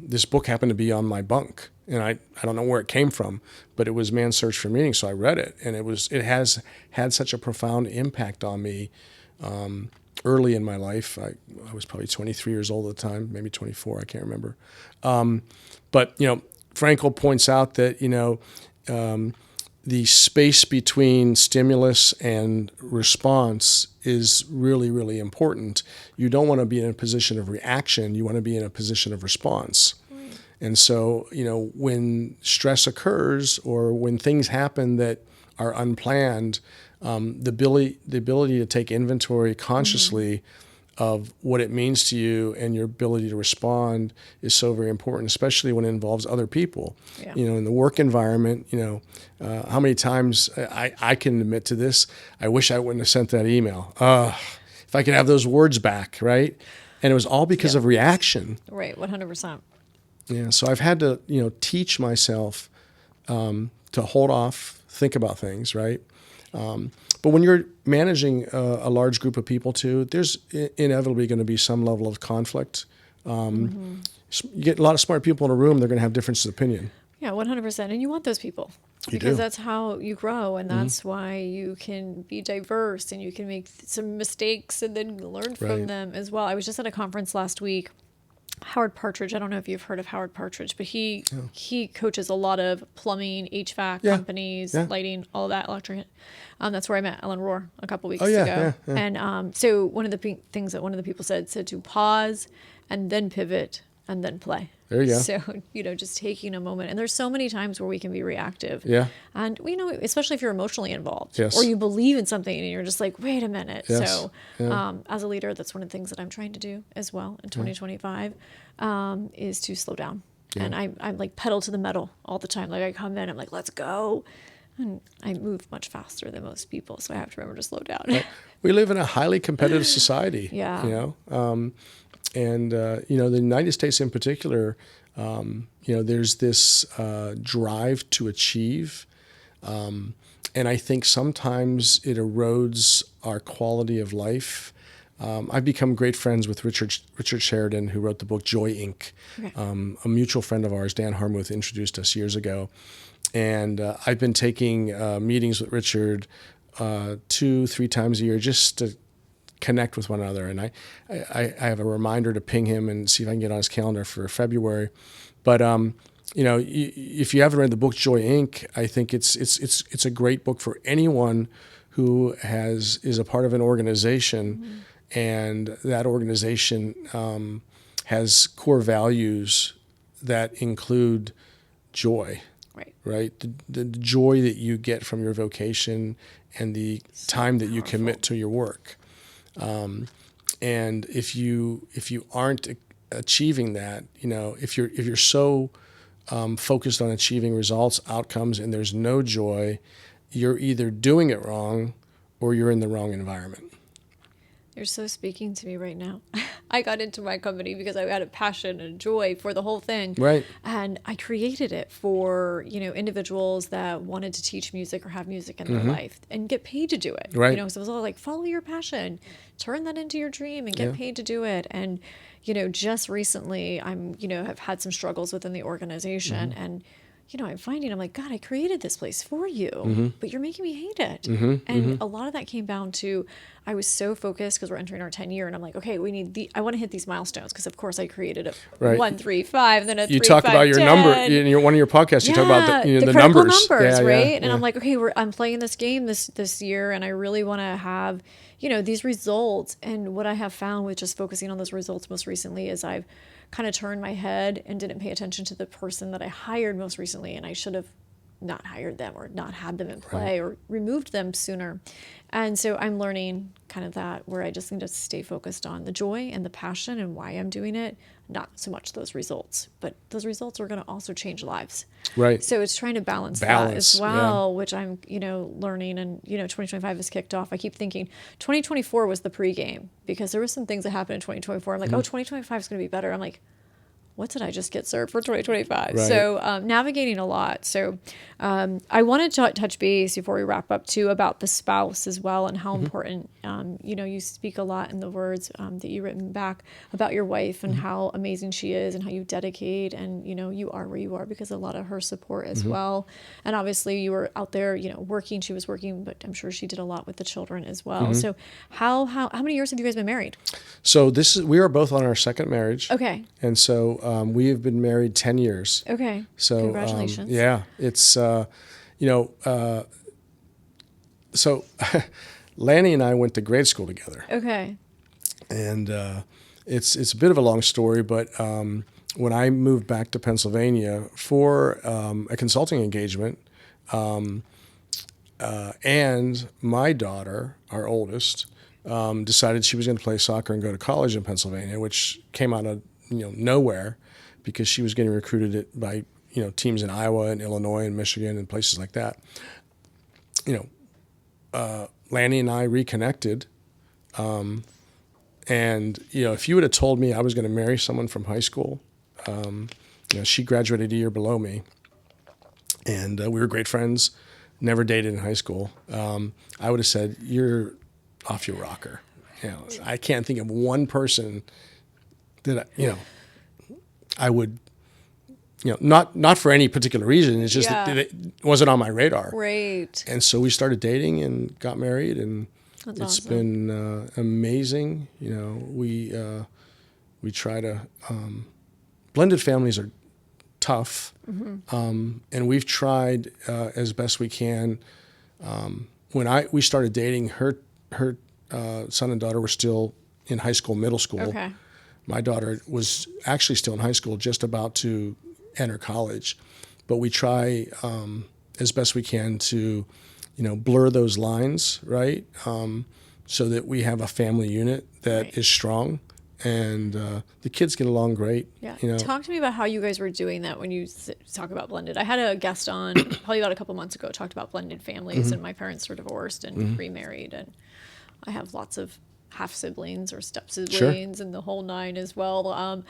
This book happened to be on my bunk, and I don't know where it came from, but it was Man's Search for Meaning, so I read it, and it has had such a profound impact on me. Early in my life, I was probably 23 years old at the time, maybe 24, I can't remember. But Frankl points out that the space between stimulus and response is really, really important. You don't want to be in a position of reaction. You want to be in a position of response. Right. And so, when stress occurs or when things happen that are unplanned, the ability to take inventory consciously of what it means to you and your ability to respond is so very important, especially when it involves other people. Yeah. In the work environment, how many times I can admit to this, I wish I wouldn't have sent that email. If I could have those words back, right? And it was all because of reaction. Right, 100%. Yeah, so I've had to, teach myself to hold off, think about things, right? But when you're managing a large group of people too, there's inevitably going to be some level of conflict. You get a lot of smart people in a room, they're going to have differences of opinion. Yeah, 100%. And you want those people You because do. that's how you grow. And that's why you can be diverse and you can make some mistakes and then learn from Right. them as well. I was just at a conference last week. Howard Partridge, I don't know if you've heard of Howard Partridge, but he coaches a lot of plumbing, HVAC Yeah. companies, Yeah. lighting, all of that electric. That's where I met Ellen Rohr a couple weeks Oh, yeah, ago. yeah, yeah. And so one of the things that one of the people said to pause and then pivot and then play. There you go. So, just taking a moment. And there's so many times where we can be reactive. Yeah. And, especially if you're emotionally involved Yes. or you believe in something and you're just like, wait a minute. Yes. So, Yeah. as a leader, that's one of the things that I'm trying to do as well in 2025 is to slow down. Yeah. And I'm like pedal to the metal all the time. Like I come in, I'm like, let's go. And I move much faster than most people. So I have to remember to slow down. We live in a highly competitive society. Yeah. The United States in particular, there's this drive to achieve. And I think sometimes it erodes our quality of life. I've become great friends with Richard Sheridan, who wrote the book Joy, Inc. Okay. A mutual friend of ours, Dan Harmuth, introduced us years ago. And I've been taking meetings with Richard 2-3 times a year just to connect with one another. And I have a reminder to ping him and see if I can get on his calendar for February. But if you haven't read the book Joy, Inc., I think it's a great book for anyone who is a part of an organization, and that organization has core values that include joy. Right? The joy that you get from your vocation and the time that you commit to your work. And if you aren't achieving that, if you're so focused on achieving results, outcomes, and there's no joy, you're either doing it wrong or you're in the wrong environment. You're so speaking to me right now. I got into my company because I had a passion and joy for the whole thing. Right. And I created it for, individuals that wanted to teach music or have music in their life and get paid to do it. Right. So it was all like, follow your passion, turn that into your dream and get paid to do it. And, just recently have had some struggles within the organization and I'm finding, I'm like, God, I created this place for you, but you're making me hate it. And a lot of that came down to, I was so focused because we're entering our 10 year and I'm like, okay, I want to hit these milestones because of course I created a 1, 3, 5, then a 3, You talk 5, about your 10. number in one of your podcasts. You talk about the critical numbers, right? And yeah. I'm like, okay, I'm playing this game this year, and I really want to have these results. And what I have found with just focusing on those results most recently is I've kind of turned my head and didn't pay attention to the person that I hired most recently, and I should have not hired them or not had them in play or removed them sooner. And so I'm learning kind of that where I just need to stay focused on the joy and the passion and why I'm doing it, not so much those results, but those results are going to also change lives. Right. So it's trying to balance that as well, which I'm, learning. And, 2025 has kicked off. I keep thinking 2024 was the pregame because there was some things that happened in 2024. I'm like, 2025 is going to be better. I'm like, what did I just get served for 2025? Right. So navigating a lot. So I wanted to touch base before we wrap up too about the spouse as well and how important, you speak a lot in the words that you written back about your wife and how amazing she is and how you dedicate and, you are where you are because of a lot of her support as well. And obviously you were out there, working, she was working, but I'm sure she did a lot with the children as well. So how many years have you guys been married? So we are both on our second marriage. Okay. And so we have been married 10 years. Okay. So congratulations. It's so Lanny and I went to grade school together. Okay. And it's a bit of a long story, but when I moved back to Pennsylvania for a consulting engagement, and my daughter, our oldest, decided she was going to play soccer and go to college in Pennsylvania, which came out of nowhere because she was getting recruited by teams in Iowa and Illinois and Michigan and places like that. Lanny and I reconnected. And, if you would have told me I was going to marry someone from high school, she graduated a year below me, and we were great friends. never dated in high school, I would have said, you're off your rocker. I can't think of one person that, I would, not for any particular reason. It's just that it wasn't on my radar. Right. And so we started dating and got married, and That's it's awesome. been amazing. We try to, blended families are tough. And we've tried as best we can. When we started dating, her son and daughter were still in high school, middle school. Okay. My daughter was actually still in high school, just about to enter college. But we try as best we can to, blur those lines, right? So that we have a family unit that is strong, and the kids get along great. Yeah. Talk to me about how you guys were doing that when you talk about blended. I had a guest on probably about a couple months ago, talked about blended families, and my parents were divorced and remarried, and I have lots of half siblings or step siblings and the whole nine as well.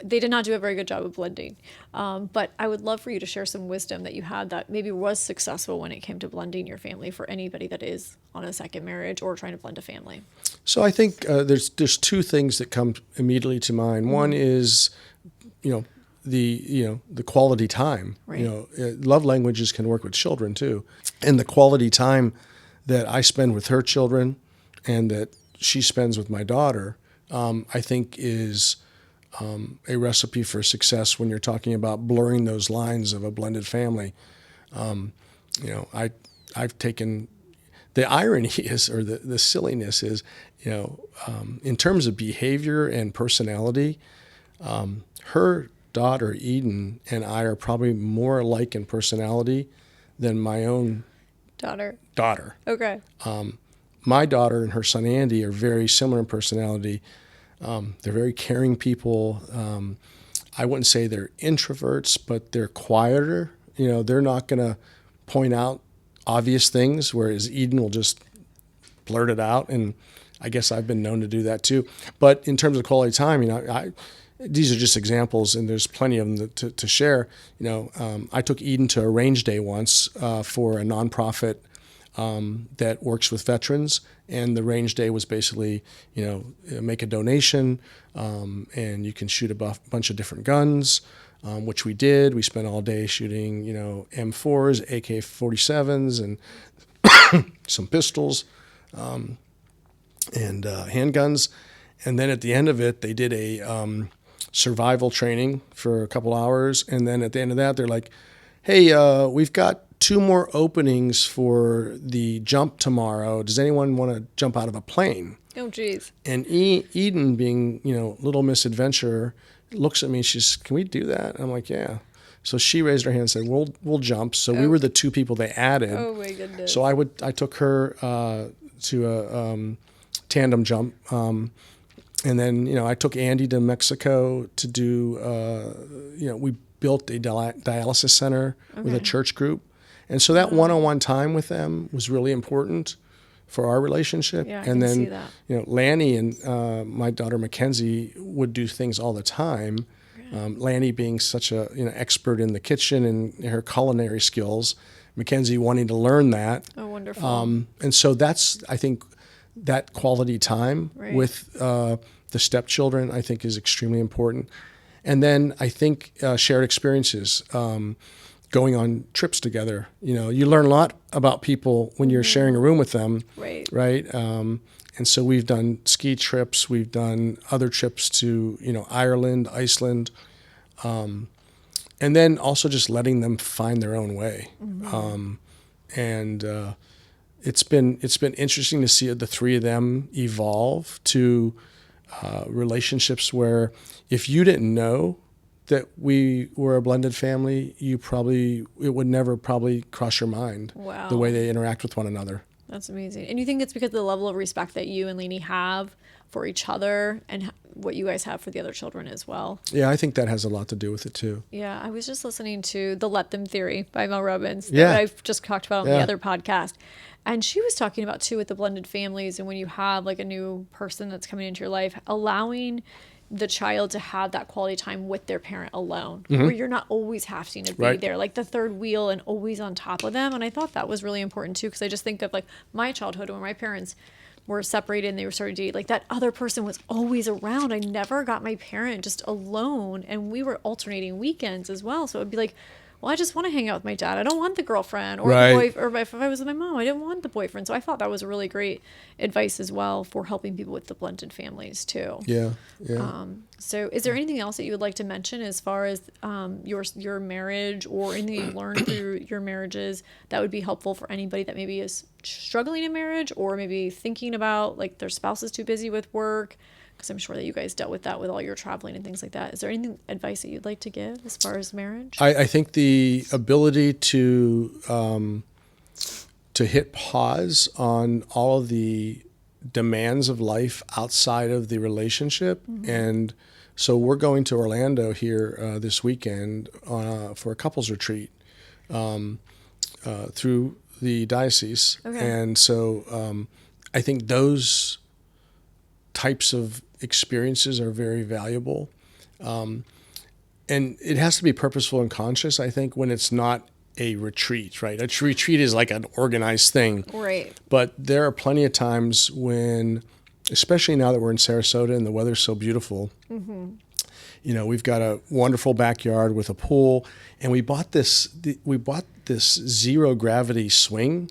They did not do a very good job of blending, but I would love for you to share some wisdom that you had that maybe was successful when it came to blending your family for anybody that is on a second marriage or trying to blend a family. So I think there's two things that come immediately to mind. One is, the quality time. Right. Love languages can work with children too, and the quality time that I spend with her children and that she spends with my daughter, I think is a recipe for success when you're talking about blurring those lines of a blended family. I've taken, the irony is, or the silliness is, in terms of behavior and personality, her daughter Eden and I are probably more alike in personality than my own daughter. Okay. My daughter and her son Andy are very similar in personality. They're very caring people. I wouldn't say they're introverts, but they're quieter. They're not going to point out obvious things, whereas Eden will just blurt it out. And I guess I've been known to do that too. But in terms of quality time, these are just examples, and there's plenty of them to share. I took Eden to a range day once for a nonprofit that works with veterans, and the range day was basically, make a donation, and you can shoot a bunch of different guns, which we did. We spent all day shooting, M4s, AK-47s, and some pistols, and handguns. And then at the end of it, they did a survival training for a couple hours, and then at the end of that, they're like, "Hey, we've got 2 more openings for the jump tomorrow. Does anyone want to jump out of a plane?" Oh, geez. And Eden, being, little misadventurer, looks at me. She's, "Can we do that?" And I'm like, "Yeah." So she raised her hand and said, "We'll jump." So we were the 2 people they added. Oh my goodness. So I took her to a tandem jump, and then I took Andy to Mexico to do. We built a dialysis center with a church group. And so that one-on-one time with them was really important for our relationship. Yeah, I and can then, see that. Lanny and my daughter Mackenzie would do things all the time. Lanny being such a expert in the kitchen and her culinary skills, Mackenzie wanting to learn that. Oh, wonderful. And so that's, I think, that quality time with the stepchildren, I think, is extremely important. And then I think shared experiences. Going on trips together, you learn a lot about people when you're sharing a room with them, right? And so we've done ski trips, we've done other trips to Ireland, Iceland, and then also just letting them find their own way. It's been interesting to see the 3 of them evolve to relationships where if you didn't know that we were a blended family, it would never probably cross your mind. Wow. The way they interact with one another. That's amazing. And you think it's because of the level of respect that you and Lainey have for each other and what you guys have for the other children as well? Yeah, I think that has a lot to do with it too. Yeah, I was just listening to The Let Them Theory by Mel Robbins that I've just talked about on the other podcast. And she was talking about too with the blended families, and when you have like a new person that's coming into your life, allowing the child to have that quality time with their parent alone, where you're not always having to be there, like the third wheel and always on top of them. And I thought that was really important too, because I just think of like my childhood when my parents were separated and they were starting to date, like that other person was always around. I never got my parent just alone, and we were alternating weekends as well. So it'd be like, well, I just want to hang out with my dad. I don't want the girlfriend or the boy, or if I was with my mom, I didn't want the boyfriend. So I thought that was really great advice as well for helping people with the blended families too. Yeah. So is there anything else that you would like to mention as far as your marriage or anything you learned through your marriages that would be helpful for anybody that maybe is struggling in marriage or maybe thinking about like their spouse is too busy with work? Because I'm sure that you guys dealt with that with all your traveling and things like that. Is there any advice that you'd like to give as far as marriage? I think the ability to hit pause on all of the demands of life outside of the relationship. And so we're going to Orlando here this weekend for a couples retreat through the diocese. Okay. And so I think those types of experiences are very valuable. And it has to be purposeful and conscious, I think, when it's not a retreat, right? A retreat is like an organized thing. Right. But there are plenty of times when, especially now that we're in Sarasota and the weather's so beautiful, you know, we've got a wonderful backyard with a pool, and we bought this zero gravity swing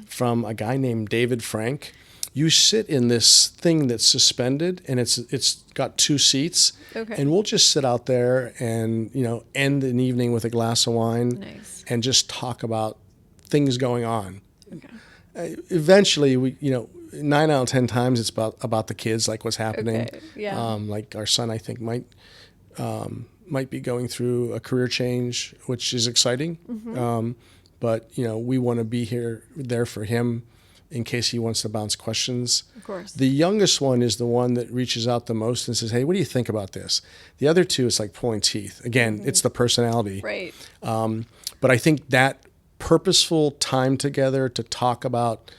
from a guy named David Frank. You sit in this thing that's suspended, and it's got two seats, and we'll just sit out there and, you know, end an evening with a glass of wine and just talk about things going on. Eventually, we, you know, 9 out of 10 times it's about the kids, like what's happening. Like our son, I think might be going through a career change, which is exciting. But you know, we want to be there for him in case he wants to bounce questions. Of course. The youngest one is the one that reaches out the most and says, hey, what do you think about this? The other two, it's like pulling teeth. Again, it's the personality. Right. But I think that purposeful time together to talk about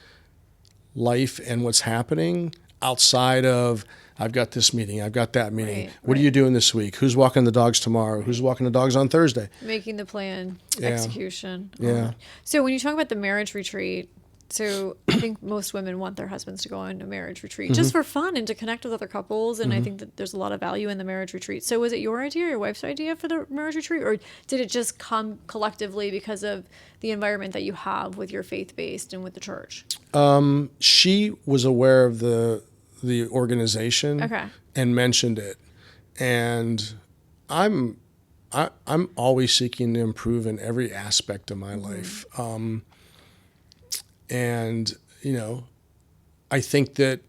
life and what's happening outside of, I've got this meeting, I've got that meeting. What are you doing this week? Who's walking the dogs tomorrow? Who's walking the dogs on Thursday? Making the plan, execution. Yeah. So when you talk about the marriage retreat, so I think most women want their husbands to go on a marriage retreat just for fun and to connect with other couples. And I think that there's a lot of value in the marriage retreat. So was it your idea or your wife's idea for the marriage retreat? Or did it just come collectively because of the environment that you have with your faith-based and with the church? She was aware of the organization and mentioned it. And I'm always seeking to improve in every aspect of my life. And, you know, I think that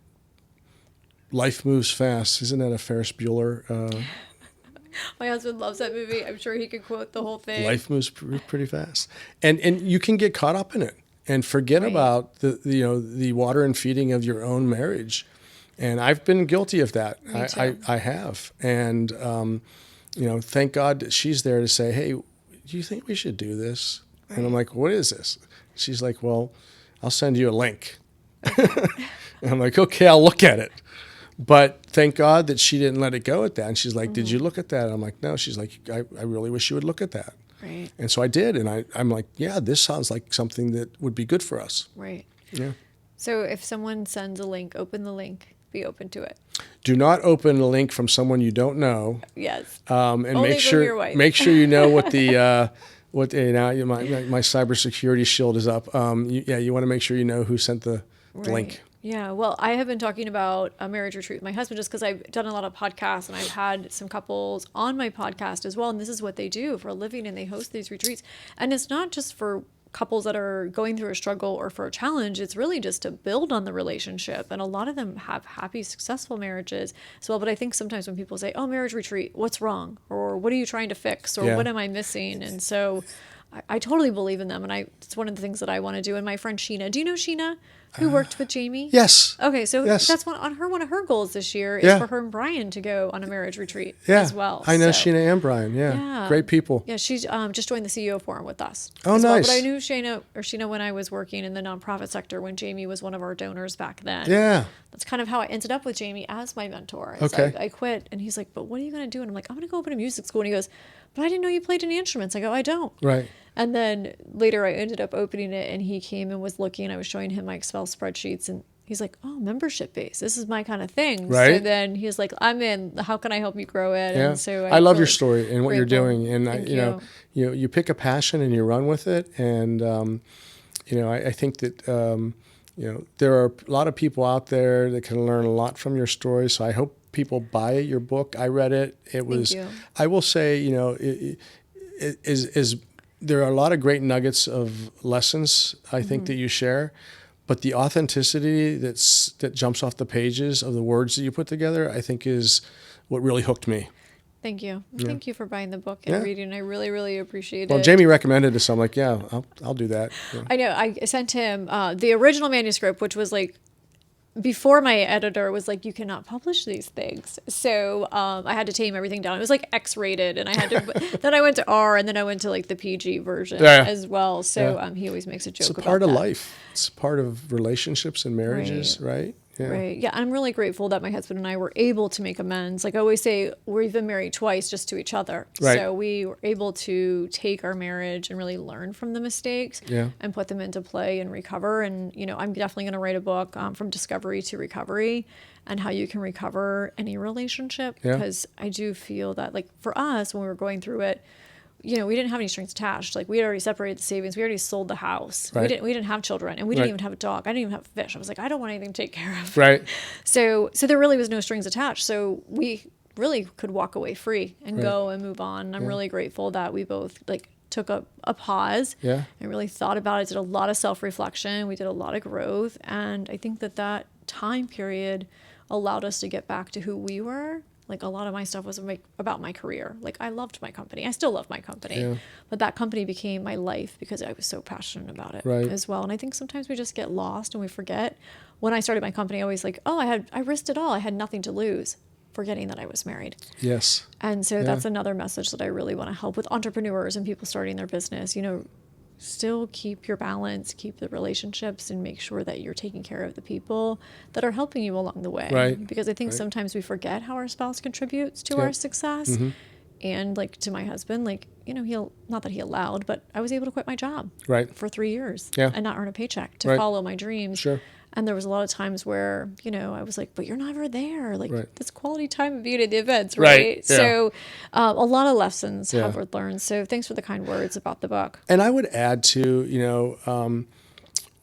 life moves fast. Isn't that a Ferris Bueller? My husband loves that movie. I'm sure he could quote the whole thing. Life moves pretty fast. And you can get caught up in it and forget about the water and feeding of your own marriage. And I've been guilty of that. I have. And, you know, thank God that she's there to say, hey, do you think we should do this? And I'm like, what is this? She's like, well, I'll send you a link. And I'm like, okay, I'll look at it. But thank God that she didn't let it go at that. And she's like, did you look at that? And I'm like, no. She's like, I really wish you would look at that. Right. And so I did. And I'm like, yeah, this sounds like something that would be good for us. Right. Yeah. So if someone sends a link, open the link. Be open to it. Do not open a link from someone you don't know. Yes. And only make from your wife. sure you know what the my cybersecurity shield is up. You want to make sure you know who sent the link. Yeah, well, I have been talking about a marriage retreat with my husband just because I've done a lot of podcasts and I've had some couples on my podcast as well. And this is what they do for a living, and they host these retreats. And it's not just for couples that are going through a struggle or for a challenge. It's really just to build on the relationship. And a lot of them have happy, successful marriages as well. But I think sometimes when people say, oh, marriage retreat, what's wrong? Or what are you trying to fix? Or what am I missing? And so I totally believe in them. And it's one of the things that I want to do. And my friend Sheena, do you know Sheena? Who worked with Jamie? Yes. Okay, so Yes. that's one of her goals this year is Yeah. for her and Brian to go on a marriage retreat Yeah. as well. I know So, Sheena and Brian. Yeah. yeah. Great people. Yeah, she's just joined the CEO forum with us. Oh, as well. nice. But I knew Sheena when I was working in the nonprofit sector when Jamie was one of our donors back then. Yeah. That's kind of how I ended up with Jamie as my mentor. Okay. I quit, and he's like, "But what are you going to do?" And I'm like, "I'm going to go open a music school." And he goes, "But I didn't know you played any instruments." I go, "I don't." Right. And then later I ended up opening it, and he came and was looking. I was showing him my Excel spreadsheets, and he's like, "Oh, membership base. This is my kind of thing." Right. So then he was like, "I'm in. How can I help you grow it?" Yeah. And so I love your really story and what you're grateful. doing. And Thank you pick a passion and you run with it. And, I think that, there are a lot of people out there that can learn a lot from your story. So I hope people buy your book. I read it. It was, you. I will say, there are a lot of great nuggets of lessons I think that you share, but the authenticity that jumps off the pages of the words that you put together, I think is what really hooked me. Thank you. Thank you for buying the book and Yeah. reading. I really, really appreciate Well, it. Jamie recommended it, so I'm like, yeah, I'll do that. Yeah. I know. I sent him the original manuscript, which was like before my editor was like, you cannot publish these things. So I had to tame everything down. It was like X-rated, and I had to. Then I went to R, and then I went to like the PG version as well. So he always makes a joke It's a about part of that. life. It's part of relationships and marriages, right? Yeah. Right. Yeah. I'm really grateful that my husband and I were able to make amends. Like I always say, we've been married twice just to each other. Right. So we were able to take our marriage and really learn from the mistakes and put them into play and recover. And, I'm definitely going to write a book from discovery to recovery and how you can recover any relationship. Yeah. Because I do feel that, like, for us, when we were going through it, we didn't have any strings attached. Like we had already separated the savings. We already sold the house. Right. We didn't have children, and we didn't even have a dog. I didn't even have fish. I was like, I don't want anything to take care of. Right. So there really was no strings attached. So we really could walk away free and go and move on. And I'm really grateful that we both took a pause and really thought about it, did a lot of self-reflection. We did a lot of growth. And I think that time period allowed us to get back to who we were. Like a lot of my stuff was about my career. Like I loved my company. I still love my company. But that company became my life because I was so passionate about it as well. And I think sometimes we just get lost and we forget. When I started my company, I always I risked it all. I had nothing to lose, forgetting that I was married. Yes. And so that's another message that I really want to help with entrepreneurs and people starting their business. Still keep your balance, keep the relationships, and make sure that you're taking care of the people that are helping you along the way. Right. Because I think sometimes we forget how our spouse contributes to our success. And to my husband, he'll, not that he allowed, but I was able to quit my job for 3 years and not earn a paycheck to follow my dreams. Sure. And there was a lot of times where, I was like, but you're never there. This quality time of being at the events, right? Yeah. So a lot of lessons have been learned. So thanks for the kind words about the book. And I would add to,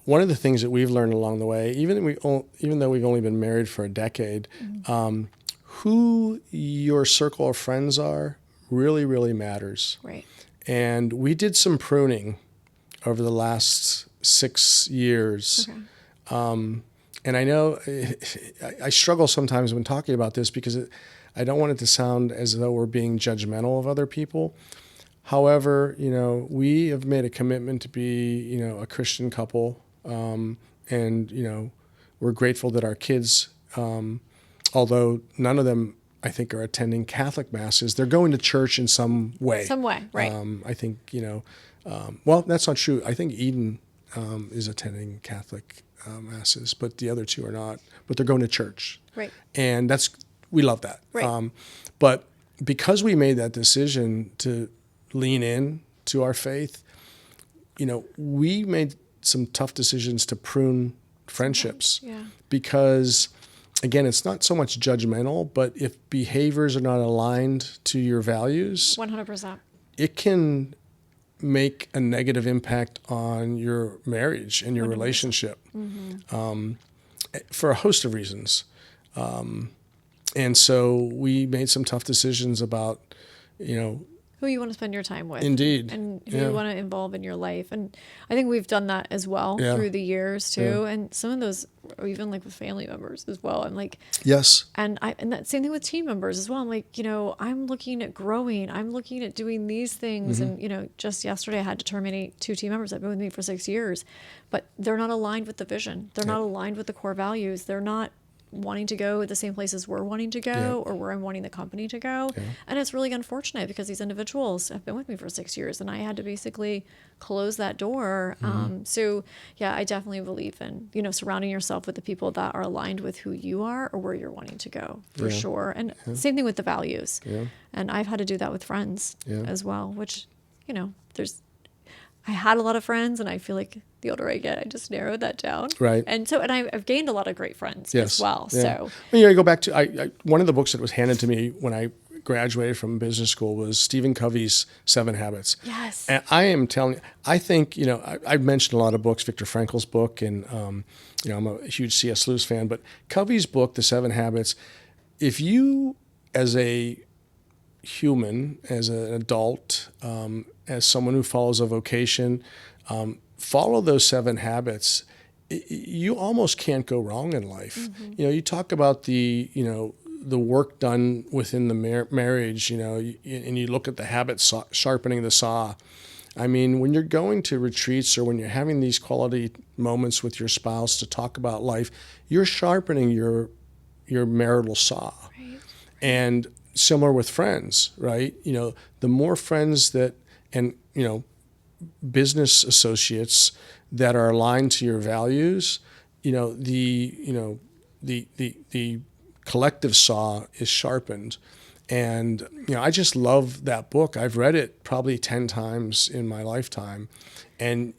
one of the things that we've learned along the way, even though we've only been married for a decade, who your circle of friends are really, really matters. Right. And we did some pruning over the last 6 years. Okay. And I know I struggle sometimes when talking about this because I don't want it to sound as though we're being judgmental of other people. However, we have made a commitment to be, a Christian couple. And we're grateful that our kids, although none of them, I think, are attending Catholic masses, they're going to church in some way. Some way, right. I think, well, that's not true. I think Eden is attending Catholic masses, but the other two are not. But they're going to church. Right. And we love that. Right. But because we made that decision to lean in to our faith, we made some tough decisions to prune friendships. Yeah. Because, again, it's not so much judgmental, but if behaviors are not aligned to your values, 100%. it can make a negative impact on your marriage and your 100%. relationship for a host of reasons. And so we made some tough decisions about, who you want to spend your time with. Indeed. And who you want to involve in your life. And I think we've done that as well through the years too. Yeah. And some of those, or even like with family members as well. I'm like, yes. And that same thing with team members as well. I'm like, I'm looking at growing. I'm looking at doing these things. And, just yesterday I had to terminate 2 team members that have been with me for 6 years, but they're not aligned with the vision. They're not aligned with the core values. They're not wanting to go the same places we're wanting to go or where I'm wanting the company to go. Yeah. And it's really unfortunate because these individuals have been with me for 6 years and I had to basically close that door. So yeah, I definitely believe in, surrounding yourself with the people that are aligned with who you are or where you're wanting to go for sure. And same thing with the values. Yeah. And I've had to do that with friends as well, which, I had a lot of friends and I feel like the older I get, I just narrowed that down. Right. And I've gained a lot of great friends as well. Yeah. So, I go back to one of the books that was handed to me when I graduated from business school was Stephen Covey's 7 Habits. Yes. And I am telling you, I think, I've mentioned a lot of books, Viktor Frankl's book, and, I'm a huge C.S. Lewis fan, but Covey's book, The 7 Habits, if you as a human, as an adult, as someone who follows a vocation, follow those 7 habits, you almost can't go wrong in life. You talk about the work done within the marriage, and you look at the habit sharpening the saw. I mean, when you're going to retreats or when you're having these quality moments with your spouse to talk about life, you're sharpening your marital saw. Right. And similar with friends, right? The more friends and business associates that are aligned to your values, the collective saw is sharpened. And, I just love that book. I've read it probably 10 times in my lifetime. And,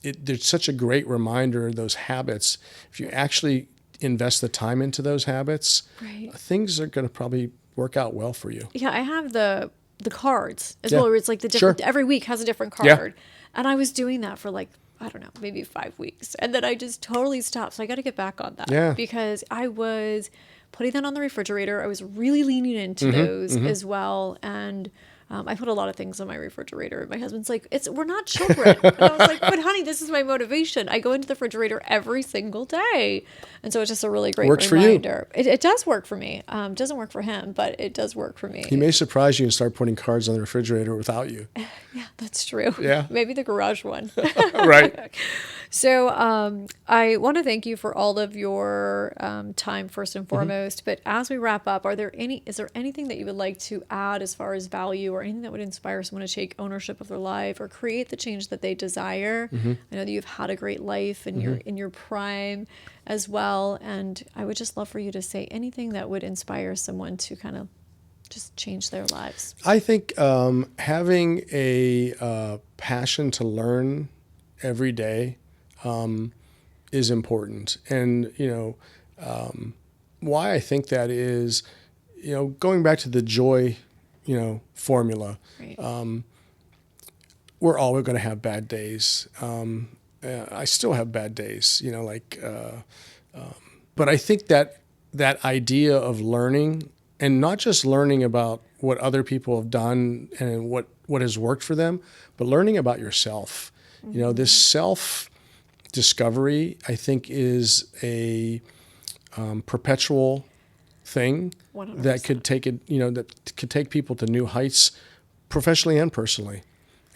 there's such a great reminder, those habits. If you actually invest the time into those habits, things are going to probably work out well for you. Yeah, I have the cards as well, where it's like the different, every week has a different card. Yeah. And I was doing that for I don't know, maybe 5 weeks. And then I just totally stopped. So I got to get back on that because I was putting that on the refrigerator. I was really leaning into those as well. And I put a lot of things on my refrigerator. My husband's like, we're not children. And I was like, but honey, this is my motivation. I go into the refrigerator every single day. And so it's just a really great reminder. For you. It does work for me. It doesn't work for him, but it does work for me. He may surprise you and start putting cards on the refrigerator without you. Yeah, that's true. Yeah. Maybe the garage one. Right. So I want to thank you for all of your time first and foremost. But as we wrap up, is there anything that you would like to add as far as value or anything that would inspire someone to take ownership of their life or create the change that they desire? I know that you've had a great life and you're in your prime as well. And I would just love for you to say anything that would inspire someone to kind of just change their lives. I think having a passion to learn every day is important. And, why I think that is, going back to the joy, formula, right. We're always going to have bad days. I still have bad days, but I think that idea of learning, and not just learning about what other people have done and what has worked for them, but learning about yourself. This self-discovery, I think, is a perpetual thing 100%. That could take it, that could take people to new heights, professionally and personally.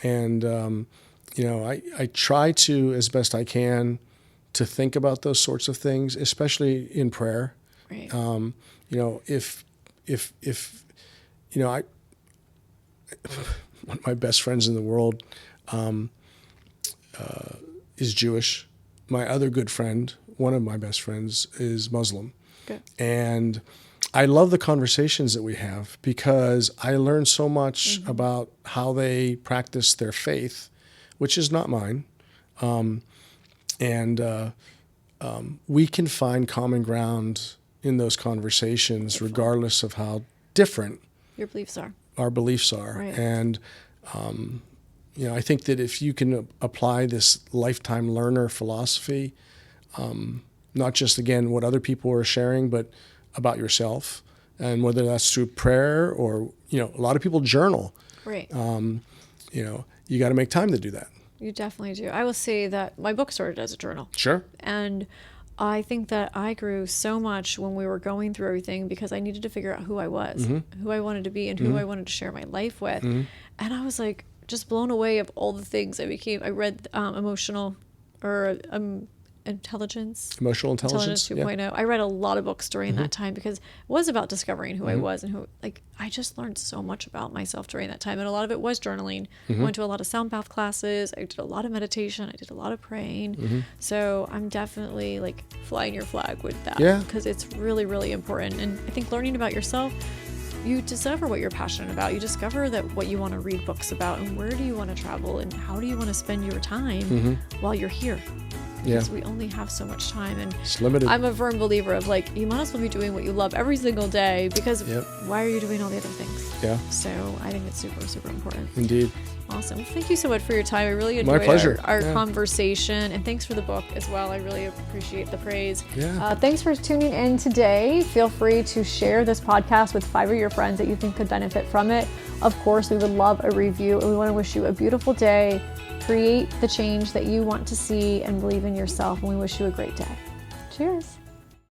And I try to, as best I can, to think about those sorts of things, especially in prayer. Right. If one of my best friends in the world is Jewish. My other good friend, one of my best friends, is Muslim. Good. And I love the conversations that we have because I learn so much about how they practice their faith, which is not mine. We can find common ground in those conversations, regardless of how different your beliefs are. Our beliefs are. Right. And, I think that if you can apply this lifetime learner philosophy, not just, again, what other people are sharing, but about yourself, And whether that's through prayer or, a lot of people journal. Right. You got to make time to do that. You definitely do. I will say that my book started as a journal. Sure. And I think that I grew so much when we were going through everything because I needed to figure out who I was, who I wanted to be, and who I wanted to share my life with. And I was like just blown away of all the things I became. I read emotional or Emotional intelligence 2.0. I read a lot of books during that time because it was about discovering who I was and I just learned so much about myself during that time. And a lot of it was journaling. I went to a lot of sound bath classes. I did a lot of meditation. I did a lot of praying. So I'm definitely flying your flag with that because it's really, really important. And I think learning about yourself, you discover what you're passionate about. You discover that what you want to read books about and where do you want to travel and how do you want to spend your time while you're here. Because we only have so much time, and it's limited. I'm a firm believer of you might as well be doing what you love every single day because why are you doing all the other things? Yeah. So I think it's super, super important. Indeed. Awesome. Thank you so much for your time. I really enjoyed our conversation, and thanks for the book as well. I really appreciate the praise. Yeah. Thanks for tuning in today. Feel free to share this podcast with 5 of your friends that you think could benefit from it. Of course, we would love a review, and we want to wish you a beautiful day. Create the change that you want to see and believe in yourself, and we wish you a great day. Cheers.